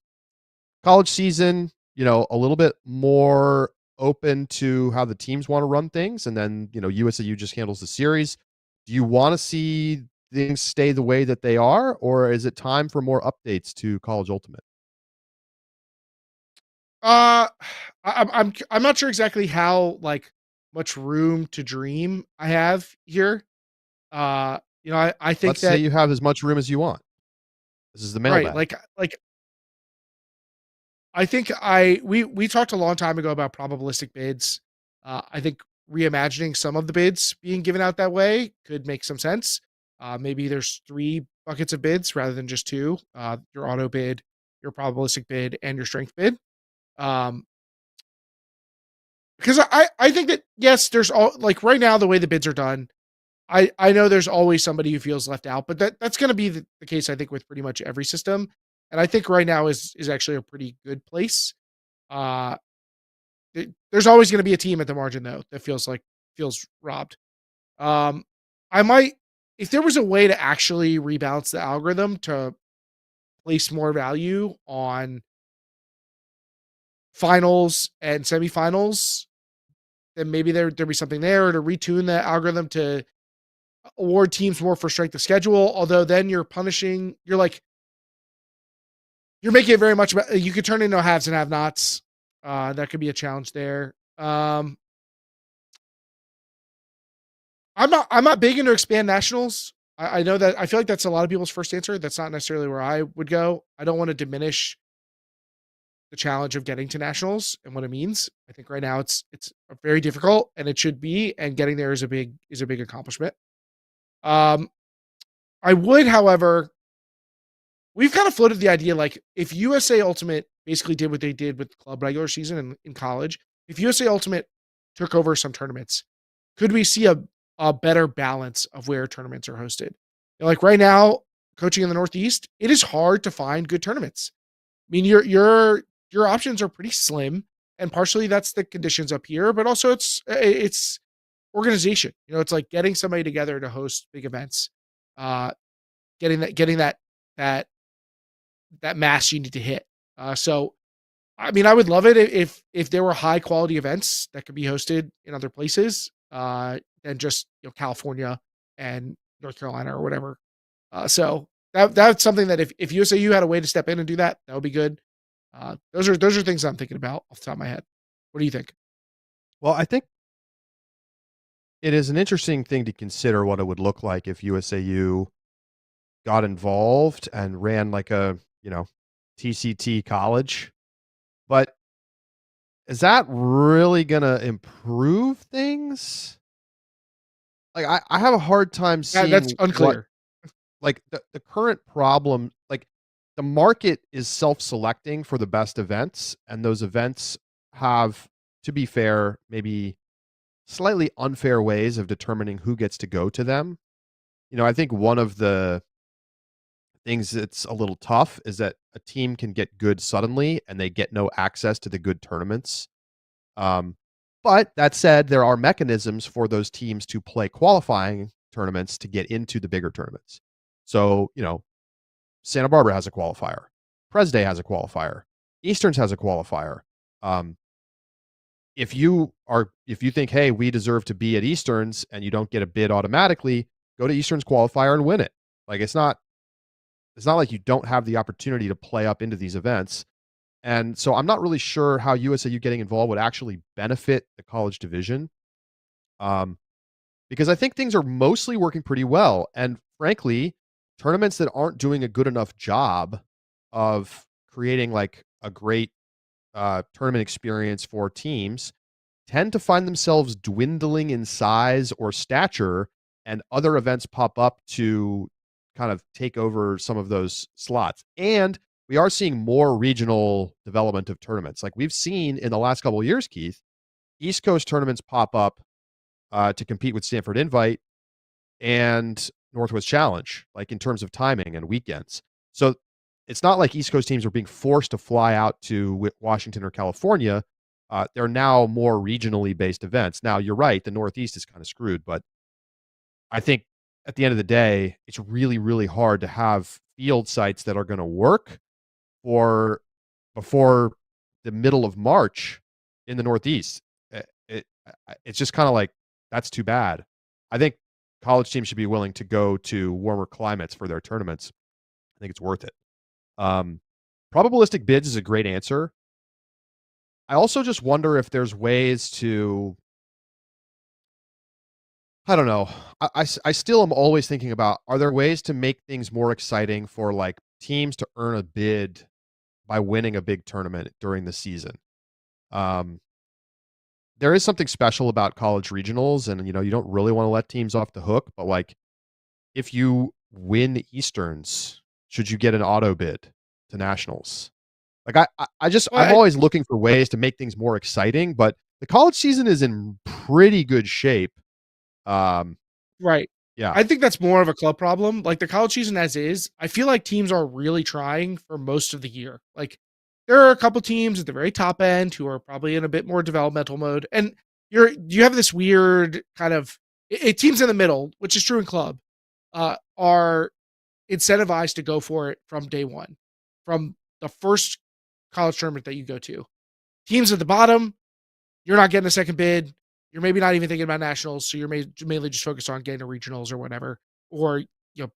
college season, a little bit more open to how the teams want to run things, and then USAU just handles the series. Do you want to see things stay the way that they are, or is it time for more updates to College Ultimate? Uh, I'm not sure exactly how like much room to dream I have here. I think Let's say that you have as much room as you want. This is the right, mailbag. like I think we talked a long time ago about probabilistic bids. I think reimagining some of the bids being given out that way could make some sense. Maybe there's 3 buckets of bids rather than just 2. Your auto bid, your probabilistic bid, and your strength bid. Um, because I think that yes, there's all like right now the way the bids are done. I know there's always somebody who feels left out, but that's going to be the case I think with pretty much every system. And I think right now is actually a pretty good place. Uh, there's always going to be a team at the margin though that feels robbed. Um, I might if there was a way to actually rebalance the algorithm to place more value on finals and semifinals, then maybe there'd be something there to retune the algorithm to award teams more for strength of schedule. Although then you're making it very much about you could turn into haves and have nots. That could be a challenge there. I'm not big into expand nationals. I know that I feel like that's a lot of people's first answer. That's not necessarily where I would go. I don't want to diminish the challenge of getting to nationals and what it means. I think right now it's very difficult and it should be, and getting there is a big accomplishment. Um, I would, however, we've kind of floated the idea like if USA Ultimate basically did what they did with club regular season in college, if USA Ultimate took over some tournaments, could we see a better balance of where tournaments are hosted? Like right now, coaching in the Northeast, it is hard to find good tournaments. I mean, your options are pretty slim, and partially that's the conditions up here, but also it's organization. It's like getting somebody together to host big events, uh, getting that that mass you need to hit. So I mean, I would love it if there were high quality events that could be hosted in other places than just California and North Carolina or whatever. So that's something that if USAU had a way to step in and do that, that would be good. Those are things I'm thinking about off the top of my head. What do you think? Well, I think it is an interesting thing to consider what it would look like if USAU got involved and ran like a, TCT college. But is that really gonna improve things? Like, I have a hard time That's seeing what, unclear. like, the current problem, like, the market is self-selecting for the best events, and those events have, to be fair, maybe slightly unfair ways of determining who gets to go to them. I think one of the things that's a little tough is that a team can get good suddenly and they get no access to the good tournaments. Um, but that said, there are mechanisms for those teams to play qualifying tournaments to get into the bigger tournaments. So, Santa Barbara has a qualifier, Presday has a qualifier, Easterns has a qualifier. Um, if you think, hey, we deserve to be at Easterns and you don't get a bid automatically, go to Easterns qualifier and win it. Like it's not like you don't have the opportunity to play up into these events. And so I'm not really sure how USAU getting involved would actually benefit the college division. Um, because I think things are mostly working pretty well. And frankly, tournaments that aren't doing a good enough job of creating like a great tournament experience for teams tend to find themselves dwindling in size or stature, and other events pop up to kind of take over some of those slots. And we are seeing more regional development of tournaments. Like we've seen in the last couple of years, Keith, East Coast tournaments pop up to compete with Stanford Invite and Northwest Challenge, like in terms of timing and weekends. So it's not like East Coast teams are being forced to fly out to Washington or California. They're now more regionally based events. Now, you're right, the Northeast is kind of screwed, but I think at the end of the day, it's really, really hard to have field sites that are going to work for before the middle of March in the Northeast. It's just kind of like, that's too bad. I think college teams should be willing to go to warmer climates for their tournaments. I think it's worth it. Probabilistic bids is a great answer. I also just wonder if there's ways to, I don't know. I still am always thinking about, are there ways to make things more exciting for like teams to earn a bid by winning a big tournament during the season? There is something special about college regionals, and you don't really want to let teams off the hook, but like if you win Easterns, should you get an auto bid to nationals? Like I'm Well, always looking for ways to make things more exciting, but the college season is in pretty good shape. Um, right. yeah. I think that's more of a club problem. Like the college season as is, I feel like teams are really trying for most of the year. Like there are a couple teams at the very top end who are probably in a bit more developmental mode. And you have this weird kind of teams in the middle, which is true in club, are incentivized to go for it from day one, from the first college tournament that you go to. Teams at the bottom, you're not getting a second bid. You're maybe not even thinking about nationals, so you're mainly just focused on getting to regionals or whatever, or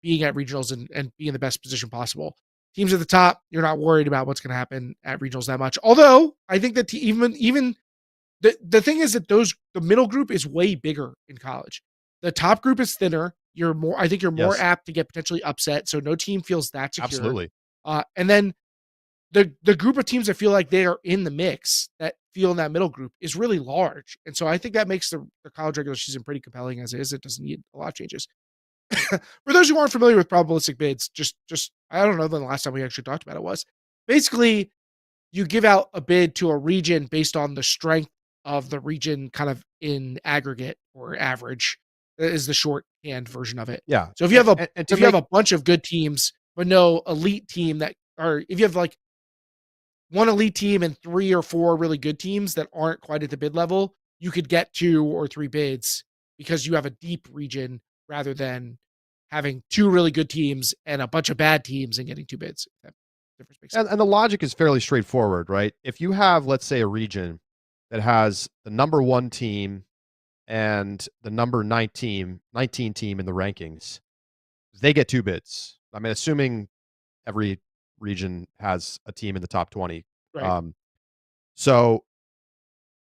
being at regionals and being in the best position possible. Teams at the top, you're not worried about what's going to happen at regionals that much. Although I think that even the thing is that the middle group is way bigger in college. The top group is thinner. I think you're more Yes. apt to get potentially upset, so no team feels that secure. Absolutely. And then the group of teams that feel like they are in the mix that feel in that middle group is really large. And so I think that makes the college regular season pretty compelling as is. It doesn't need a lot of changes. For those who aren't familiar with probabilistic bids, just I don't know when the last time we actually talked about it was. Basically, you give out a bid to a region based on the strength of the region kind of in aggregate or average is the shorthand version of it. Yeah, So and to if you have make a bunch of good teams but no elite team that, or if you have like one elite team and 3 or 4 really good teams that aren't quite at the bid level, you could get 2 or 3 bids because you have a deep region rather than having 2 really good teams and a bunch of bad teams and getting 2 bids. If that difference makes sense. and the logic is fairly straightforward, right? If you have, let's say, a region that has the number 1 team and the number 19 team in the rankings, they get 2 bids. I mean, assuming every region has a team in the top 20. Right. Um, so,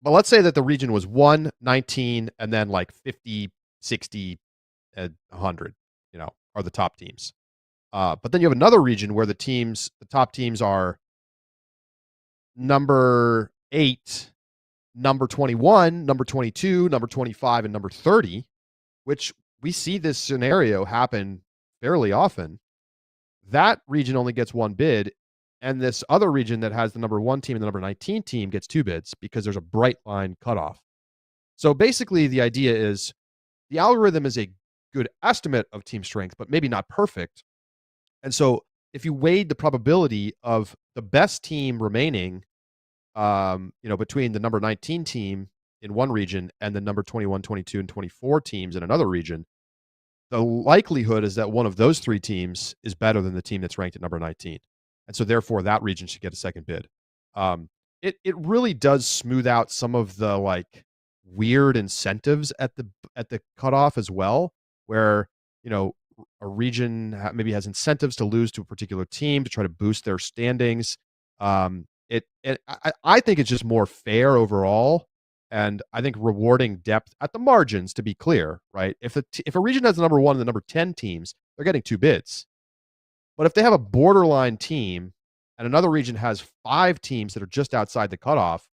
but let's say that the region was 1, 19, and then like 50, 60, and 100, are the top teams. But then you have another region where the top teams are number 8, number 21, number 22, number 25, and number 30, which we see this scenario happen fairly often. That region only gets 1 bid, and this other region that has the number 1 team and the number 19 team gets 2 bids because there's a bright line cutoff. So basically, the idea is the algorithm is a good estimate of team strength, but maybe not perfect. And so if you weighed the probability of the best team remaining, between the number 19 team in one region and the number 21, 22, and 24 teams in another region, the likelihood is that one of those 3 teams is better than the team that's ranked at number 19. And so therefore that region should get a second bid. It really does smooth out some of the like weird incentives at the cutoff as well, where, a region maybe has incentives to lose to a particular team to try to boost their standings. I think it's just more fair overall, and I think rewarding depth at the margins, to be clear, right? If a region has the number 1 and the number 10 teams, they're getting 2 bids. But if they have a borderline team and another region has 5 teams that are just outside the cutoff,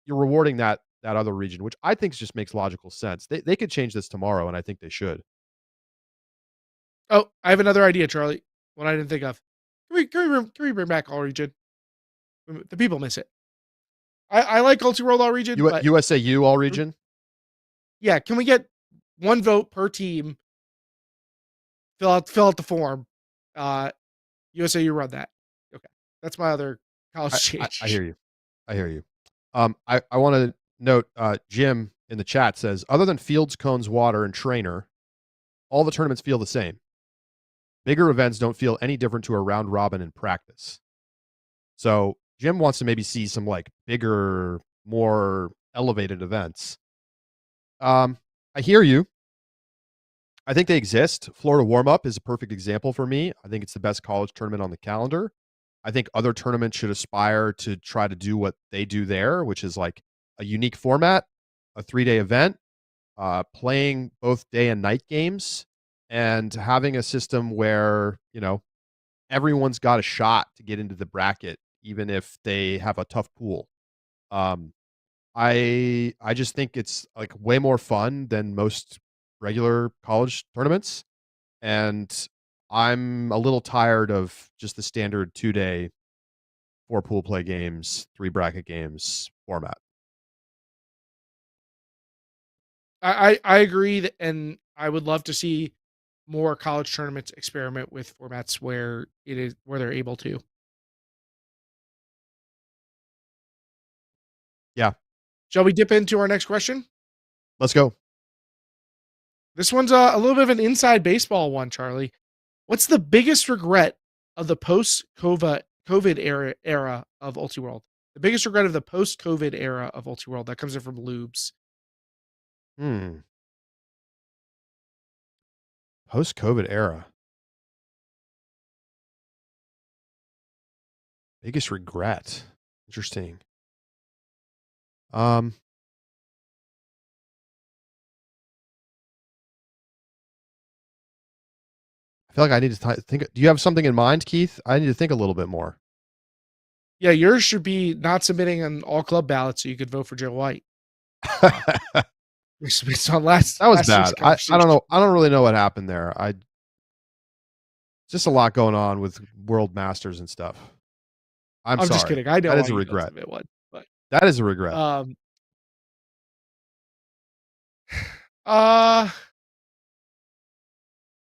you're rewarding that other region, which I think just makes logical sense. They could change this tomorrow, and I think they should. Oh, I have another idea, Charlie. One I didn't think of. Can we bring back all region? The people miss it. I like Ultiworld all region, but USAU all region? yeah, can we get 1 vote per team? Fill out the form. USAU run that. Okay, that's my other college I hear change. you. I hear you. I want to note, Jim in the chat says, other than Fields, Cones, Water, and Trainer, all the tournaments feel the same. Bigger events don't feel any different to a round robin in practice. So Jim wants to maybe see some like bigger, more elevated events. I hear you. I think they exist. Florida Warm Up is a perfect example for me. I think it's the best college tournament on the calendar. I think other tournaments should aspire to try to do what they do there, which is like a unique format, a 3-day event, playing both day and night games, and having a system where, everyone's got a shot to get into the bracket, even if they have a tough pool. I just think it's like way more fun than most regular college tournaments, and I'm a little tired of just the standard 2-day 4 pool play games, 3 bracket games format. I agree, and I would love to see more college tournaments experiment with formats where they're able to. Yeah, Shall we dip into our next question? let's go. This one's a little bit of an inside baseball one, Charlie. What's the biggest regret of the post-COVID era of Ultiworld? The biggest regret of the post-COVID era of Ultiworld. That comes in from Lubes. Post-COVID era. Biggest regret. Interesting. I feel like I need to think. Do you have something in mind, Keith? I need to think a little bit more. Yeah, yours should be not submitting an all club ballot so you could vote for Joe White. Based on last That was last week's bad. I conversation. don't know. I don't really know what happened there. Just a lot going on with World Masters and stuff. I'm sorry. Just kidding. I know That is why a you don't regret. submit one, but That is a regret. Uh,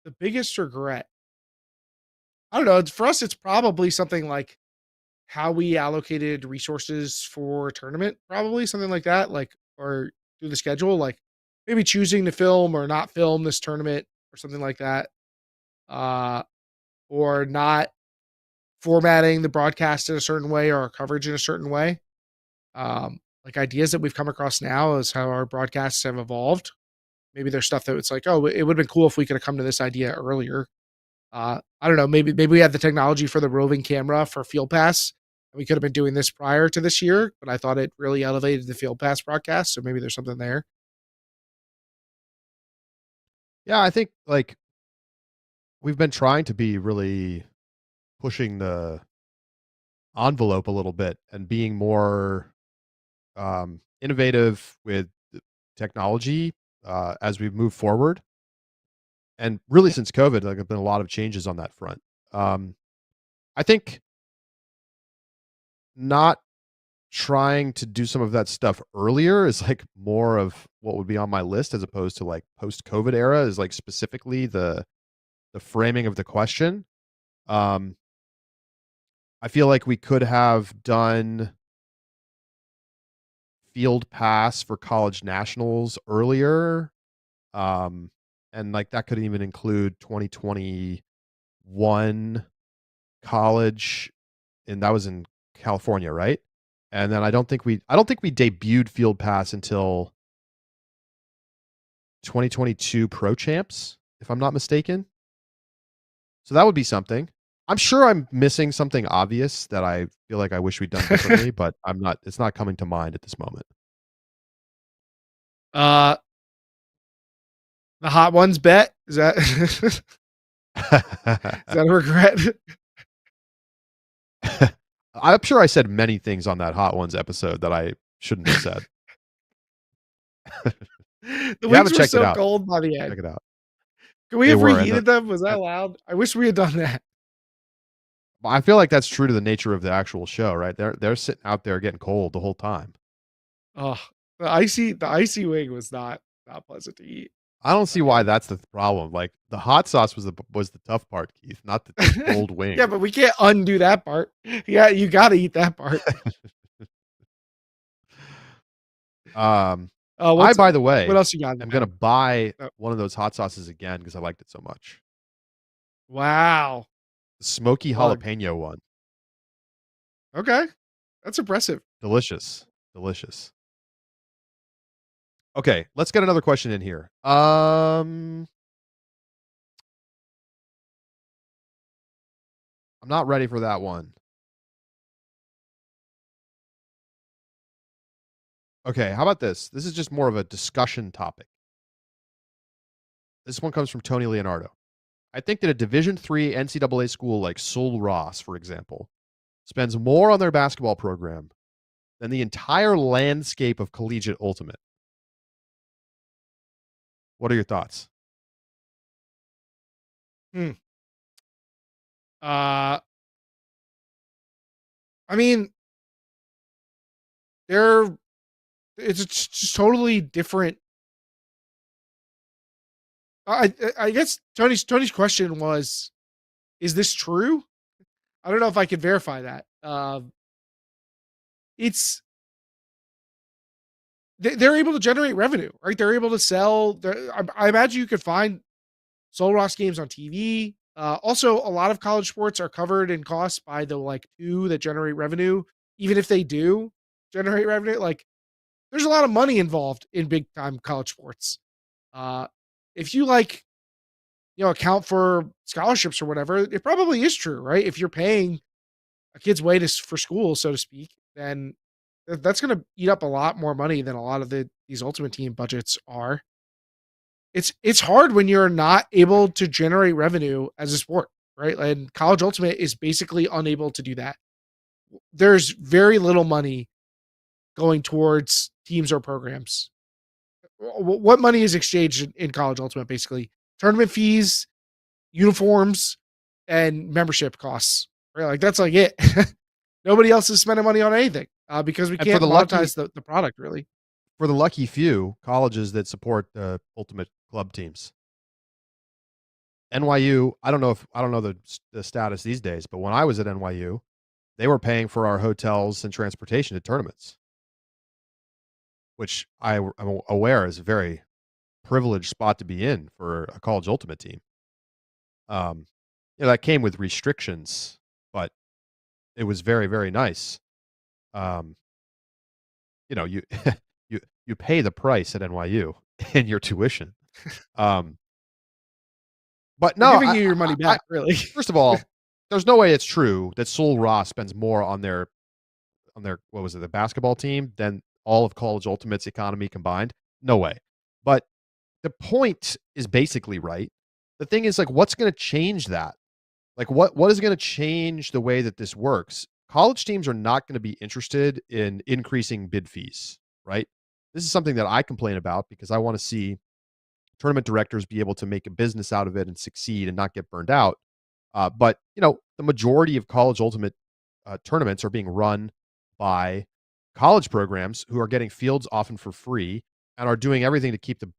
the biggest regret. I don't know. For us, it's probably something like how we allocated resources for a tournament, probably something like that, like or through the schedule, like maybe choosing to film or not film this tournament or something like that. Uh, or not formatting the broadcast in a certain way or our coverage in a certain way. Like ideas that we've come across now is how our broadcasts have evolved. Maybe there's stuff that it's like, oh, it would have been cool if we could have come to this idea earlier. I don't know. Maybe we had the technology for the roving camera for Field Pass. And we could have been doing this prior to this year, but I thought it really elevated the Field Pass broadcast. So maybe there's something there. Yeah, I think like we've been trying to be really pushing the envelope a little bit and being more innovative with technology as we move forward. And really, since COVID, like, have been a lot of changes on that front. Um, I think not trying to do some of that stuff earlier is like more of what would be on my list as opposed to like post COVID era is like specifically the framing of the question. Um, I feel like we could have done field pass for college nationals earlier. Um, and like that could even include 2021 college, and that was in California, right? And then I don't think we debuted field pass until 2022 pro champs, if I'm not mistaken. So that would be something. I'm sure I'm missing something obvious that I feel like I wish we'd done differently, but it's not coming to mind at this moment. uh, the hot ones bet is that is that a regret? I'm sure I said many things on that Hot Ones episode that I shouldn't have said. If The you wings haven't were checked it so out, cold by the end. check it out. Can we They have were, and reheated them? Was that and allowed? I wish we had done that. I feel like that's true to the nature of the actual show, right? They're sitting out there getting cold the whole time. Oh, the icy wing was not pleasant to eat I don't see by the why end. that's the problem. Like the hot sauce was the tough part, Keith, not the cold Yeah, wing. but we can't undo that part. Yeah, you gotta eat that part. Um, I, What's by the what way, else you got in the am gonna bag? buy Oh, one of those hot sauces again because I liked it so much. wow. The smoky Plug. jalapeno one, Okay. That's impressive. delicious, delicious. Okay, let's get another question in here. I'm not ready for that one. Okay, how about this? This is just more of a discussion topic. This one comes from Tony Leonardo. I think that a Division III NCAA school like Sul Ross, for example, spends more on their basketball program than the entire landscape of collegiate ultimate. What are your thoughts? Hmm. Uh, I mean, they're it's just totally different. I guess Tony's question was, is this true? I don't know if I could verify that. It's they're able to generate revenue, right? They're able to sell. I imagine you could find Soul Ross games on TV. Also, a lot of college sports are covered in costs by the like two that generate revenue. Even if they do generate revenue, like there's a lot of money involved in big time college sports. Uh, if you like, account for scholarships or whatever, it probably is true, right? If you're paying a kid's way for school, so to speak, then that's going to eat up a lot more money than a lot of these Ultimate Team budgets are. It's hard when you're not able to generate revenue as a sport, right? And college ultimate is basically unable to do that. There's very little money going towards teams or programs. What money is exchanged in college ultimate? Basically, tournament fees, uniforms, and membership costs. Right, like that's like it. Nobody else is spending money on anything because we And for can't the lucky monetize the product really. for the lucky few colleges that support the ultimate club teams. NYU, I don't know the status these days, but when I was at NYU, they were paying for our hotels and transportation to tournaments, which I'm aware is a very privileged spot to be in for a college ultimate team. Um, that came with restrictions, but it was very, very nice. Um, you you pay the price at NYU in your tuition. Um, but They're no, giving you your money I back, really. first of all, there's no way it's true that Sol Ross spends more on their what was it, the basketball team than all of college ultimates economy combined. No way. But the point is basically right. The thing is, like, what's going to change that? Like, what is going to change the way that this works? College teams are not going to be interested in increasing bid fees, right? This is something that I complain about because I want to see tournament directors be able to make a business out of it and succeed and not get burned out. But the majority of college ultimate tournaments are being run by college programs who are getting fields often for free and are doing everything to keep the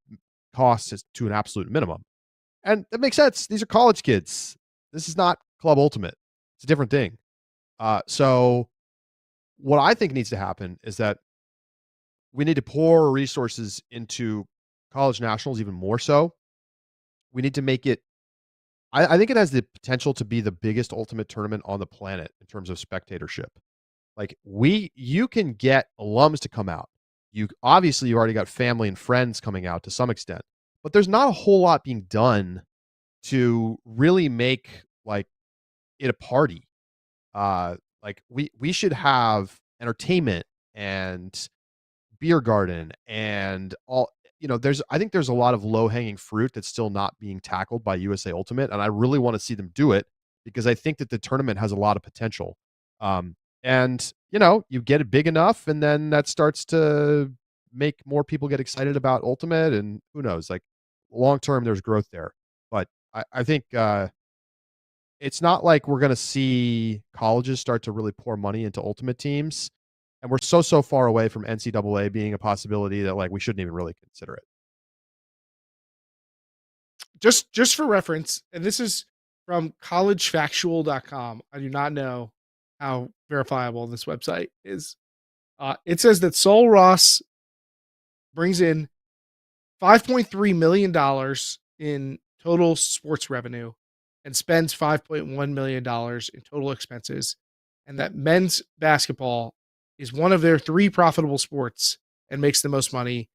costs to an absolute minimum. And that makes sense. These are college kids. This is not club ultimate. It's a different thing. So what I think needs to happen is that we need to pour resources into college nationals even more so. We need to make it I think it has the potential to be the biggest ultimate tournament on the planet in terms of spectatorship. Like you can get alums to come out. You already got family and friends coming out to some extent, but there's not a whole lot being done to really make like it a party. Like we should have entertainment and beer garden and all. There's I think there's a lot of low hanging fruit that's still not being tackled by USA Ultimate, and I really want to see them do it because I think that the tournament has a lot of potential. And you get it big enough, and then that starts to make more people get excited about Ultimate, and who knows, like long term, there's growth there. But I think it's not like we're going to see colleges start to really pour money into Ultimate teams, and we're so far away from NCAA being a possibility that like we shouldn't even really consider it. Just for reference, and this is from collegefactual.com. I do not know how verifiable this website is. It says that Sol Ross brings in $5.3 million in total sports revenue and spends $5.1 million in total expenses, and that men's basketball is one of their three profitable sports and makes the most money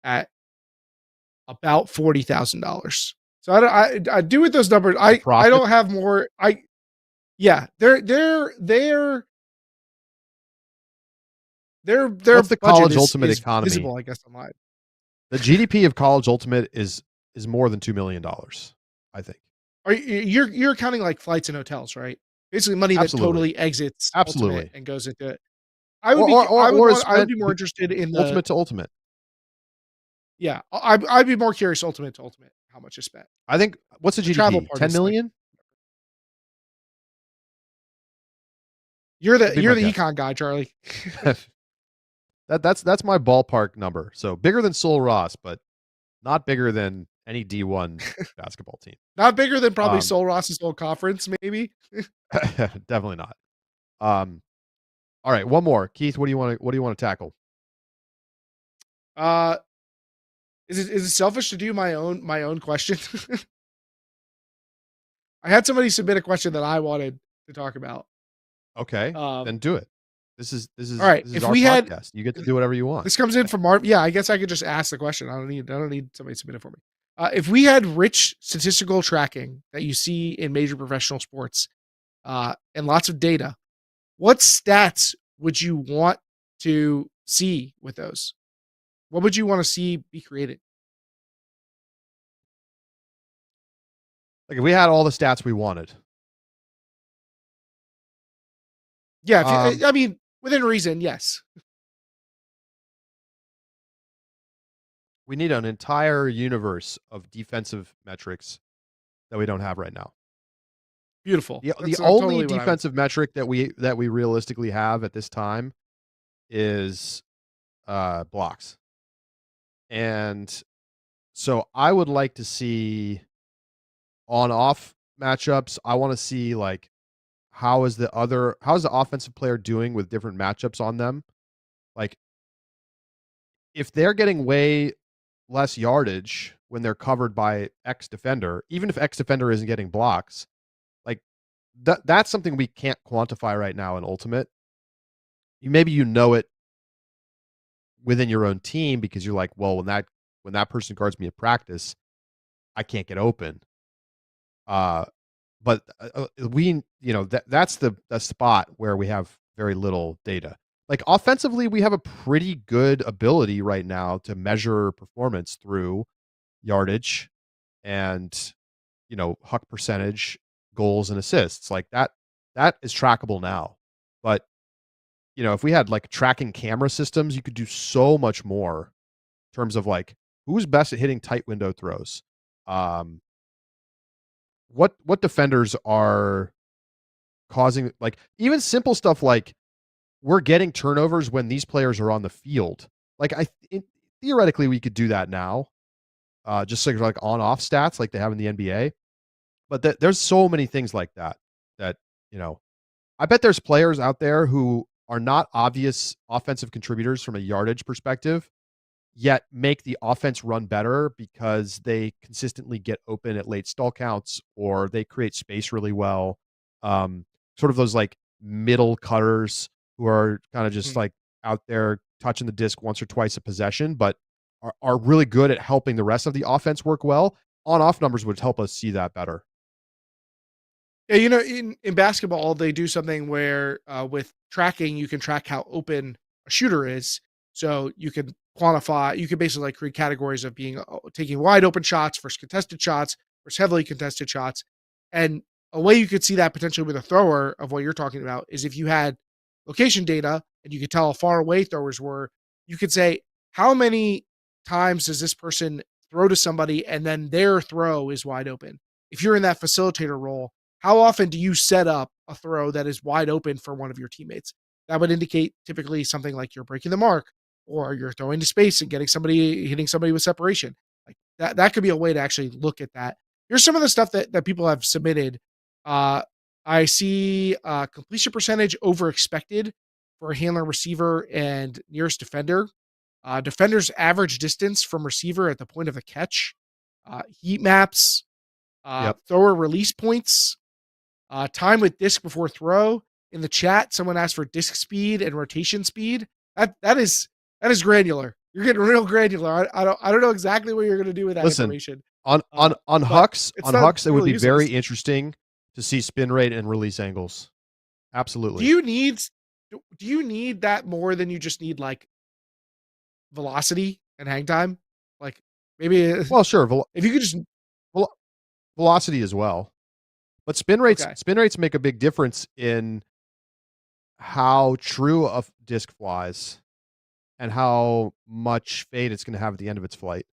at about $40,000. So I do with those numbers. The I profit. don't have more. Yeah, their What's the budget college ultimate is economy? visible, I guess, online. The GDP of college ultimate is more than $2 million, I think. Are you're counting like flights and hotels, right? Basically, money that Absolutely. totally exits ultimate Absolutely. and goes into. Or is I would spent be more interested in the. ultimate to ultimate. Yeah, I'd be more curious ultimate to ultimate how much is spent. I think what's the The travel GDP? part 10 is like million? Would be you're my the guess. econ guy, Charlie. That's my ballpark number. So bigger than Sol Ross, but not bigger than any D1 basketball team. Not bigger than probably Um, Sol Ross's whole conference, maybe. definitely not. All right, one more. Keith, what do you want to tackle? Uh, is it selfish to do my own question? I had somebody submit a question that I wanted to talk about. Okay, Um, then do it. This all is right, this is if our we had podcast. You get to do whatever you want. this comes in from Marv. Yeah, I guess I could just ask the question. I don't need somebody to submit it for me. If we had rich statistical tracking that you see in major professional sports, and lots of data, what stats would you want to see with those? What would you want to see be created? Like if we had all the stats we wanted, Yeah, if um, you, I mean, within reason, yes. we need an entire universe of defensive metrics that we don't have right now. Beautiful. The That's only totally what I would defensive say. metric that we realistically have at this time is blocks. And so I would like to see on off matchups. I want to see like how's the offensive player doing with different matchups on them? Like if they're getting way less yardage when they're covered by X defender, even if X defender isn't getting blocks, like that's something we can't quantify right now in Ultimate. Maybe you know it within your own team because you're like, well, when that person guards me at practice, I can't get open. But we, that's the spot where we have very little data. Like offensively, we have a pretty good ability right now to measure performance through yardage and huck percentage, goals and assists. Like that is trackable now. But if we had like tracking camera systems, you could do so much more in terms of like who's best at hitting tight window throws. Um, what defenders are causing, like even simple stuff like we're getting turnovers when these players are on the field. Like theoretically we could do that now, just like on off stats like they have in the NBA. But there's so many things like that I bet there's players out there who are not obvious offensive contributors from a yardage perspective, yet make the offense run better because they consistently get open at late stall counts or they create space really well. Sort of those like middle cutters who are kind of just Mhm. like out there touching the disc once or twice a possession, but are really good at helping the rest of the offense work well. On off numbers would help us see that better. Yeah, in basketball, they do something where, with tracking, you can track how open a shooter is. So you can basically like create categories of taking wide open shots versus contested shots versus heavily contested shots. And a way you could see that potentially with a thrower of what you're talking about is if you had location data and you could tell how far away throwers were, you could say, how many times does this person throw to somebody and then their throw is wide open? If you're in that facilitator role, how often do you set up a throw that is wide open for one of your teammates? That would indicate typically something like you're breaking the mark or you're throwing to space and hitting somebody with separation. Like that could be a way to actually look at that. Here's some of the stuff that people have submitted. Uh, I see completion percentage over expected for a handler, receiver, and nearest defender. Defender's average distance from receiver at the point of the catch. Heat maps, Yep. thrower release points, time with disc before throw. In the chat, someone asked for disc speed and rotation speed. That is granular. You're getting real granular. I don't know exactly what you're going to do with that Listen, information. on on on But Hux it's on not Hux, it would really be very useless. interesting to see spin rate and release angles. Do Absolutely. you need do you need that more than you just need like velocity and hang time? Like maybe Well, sure, if you could just velo velocity as well. But spin rates okay. spin rates make a big difference in how true a disc flies and how much fade it's gonna have at the end of its flight.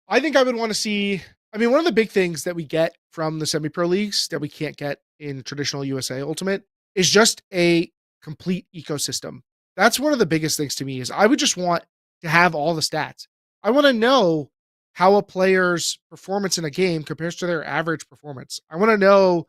I think I would want to see. I mean, one of the big things that we get from the semi pro leagues that we can't get in traditional USA Ultimate is just a complete ecosystem. That's one of the biggest things to me is I would just want to have all the stats. I want to know how a player's performance in a game compares to their average performance. I want to know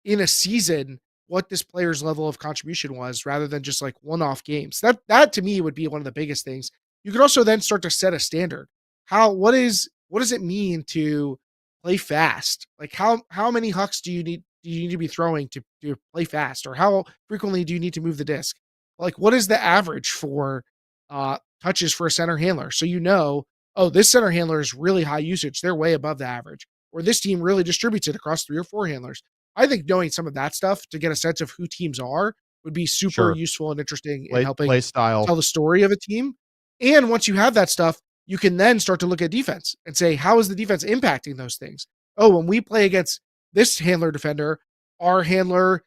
in a season what this player's level of contribution was rather than just like one-off games. That to me would be one of the biggest things. You could also then start to set a standard. What does it mean to play fast? Like how many hucks do you need to be throwing to play fast, or how frequently do you need to move the disc? Like what is the average for touches for a center handler? So oh, this center handler is really high usage. They're way above the average. Or this team really distributes it across 3 or 4 handlers. I think knowing some of that stuff to get a sense of who teams are would be super Sure. useful and interesting in Play helping style. tell the story of a team. And once you have that stuff, you can then start to look at defense and say, how is the defense impacting those things? Oh, when we play against this handler defender, our handler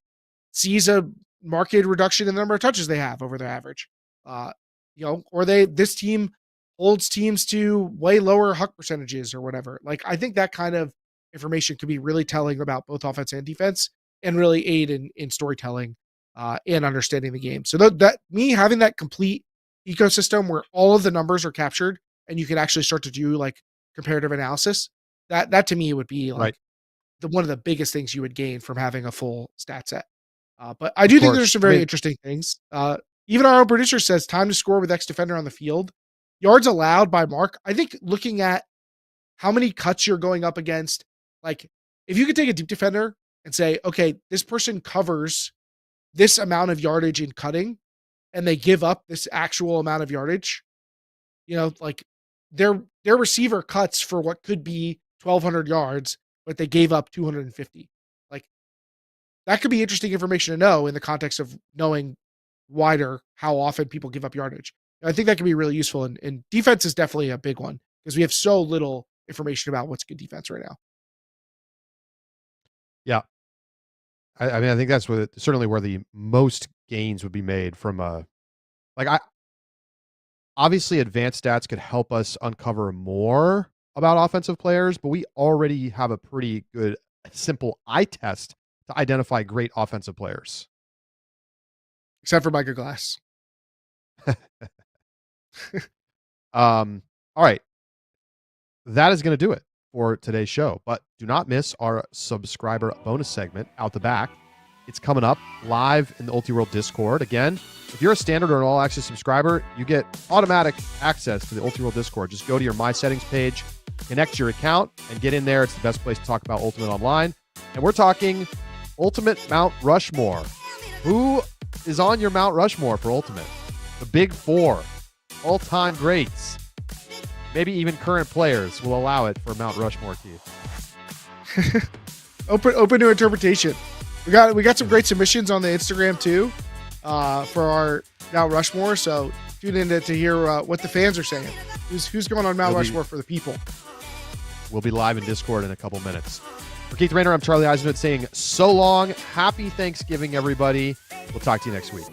sees a marked reduction in the number of touches they have over their average. Uh, or this team holds teams to way lower huck percentages or whatever. Like I think that kind of information could be really telling about both offense and defense and really aid in storytelling and understanding the game. So that me having that complete ecosystem where all of the numbers are captured and you can actually start to do like comparative analysis, that to me would be Right. like one of the biggest things you would gain from having a full stat set. But I Of do think there's course. some I very mean, interesting things. Even our own producer says time to score with X defender on the field. Yards allowed by mark. I think looking at how many cuts you're going up against, like if you could take a deep defender and say, okay, this person covers this amount of yardage in cutting and they give up this actual amount of yardage, like their receiver cuts for what could be 1,200 yards, but they gave up 250. Like that could be interesting information to know in the context of knowing wider how often people give up yardage. I think that can be really useful. And defense is definitely a big one because we have so little information about what's good defense right now. yeah. I mean, I think that's certainly where the most gains would be made from like I obviously advanced stats could help us uncover more about offensive players, but we already have a pretty good simple eye test to identify great offensive players. Except for Micah Glass. All right. That is going to do it for today's show. But do not miss our subscriber bonus segment, Out the Back. It's coming up live in the Ultiworld Discord. Again, if you're a standard or an all access subscriber, you get automatic access to the Ultiworld Discord. Just go to your My Settings page, connect your account, and get in there. It's the best place to talk about Ultimate Online. And we're talking Ultimate Mount Rushmore. Who is on your Mount Rushmore for Ultimate? The big four, all-time greats. Maybe even current players will allow it for Mount Rushmore, Keith. Open to interpretation. We got some great submissions on the Instagram too, for our Mount Rushmore. So tune in to hear what the fans are saying. Who's going on Mount Rushmore for the people? We'll be live in Discord in a couple minutes. For Keith Rayner, I'm Charlie Eisenhood saying so long. Happy Thanksgiving, everybody. We'll talk to you next week.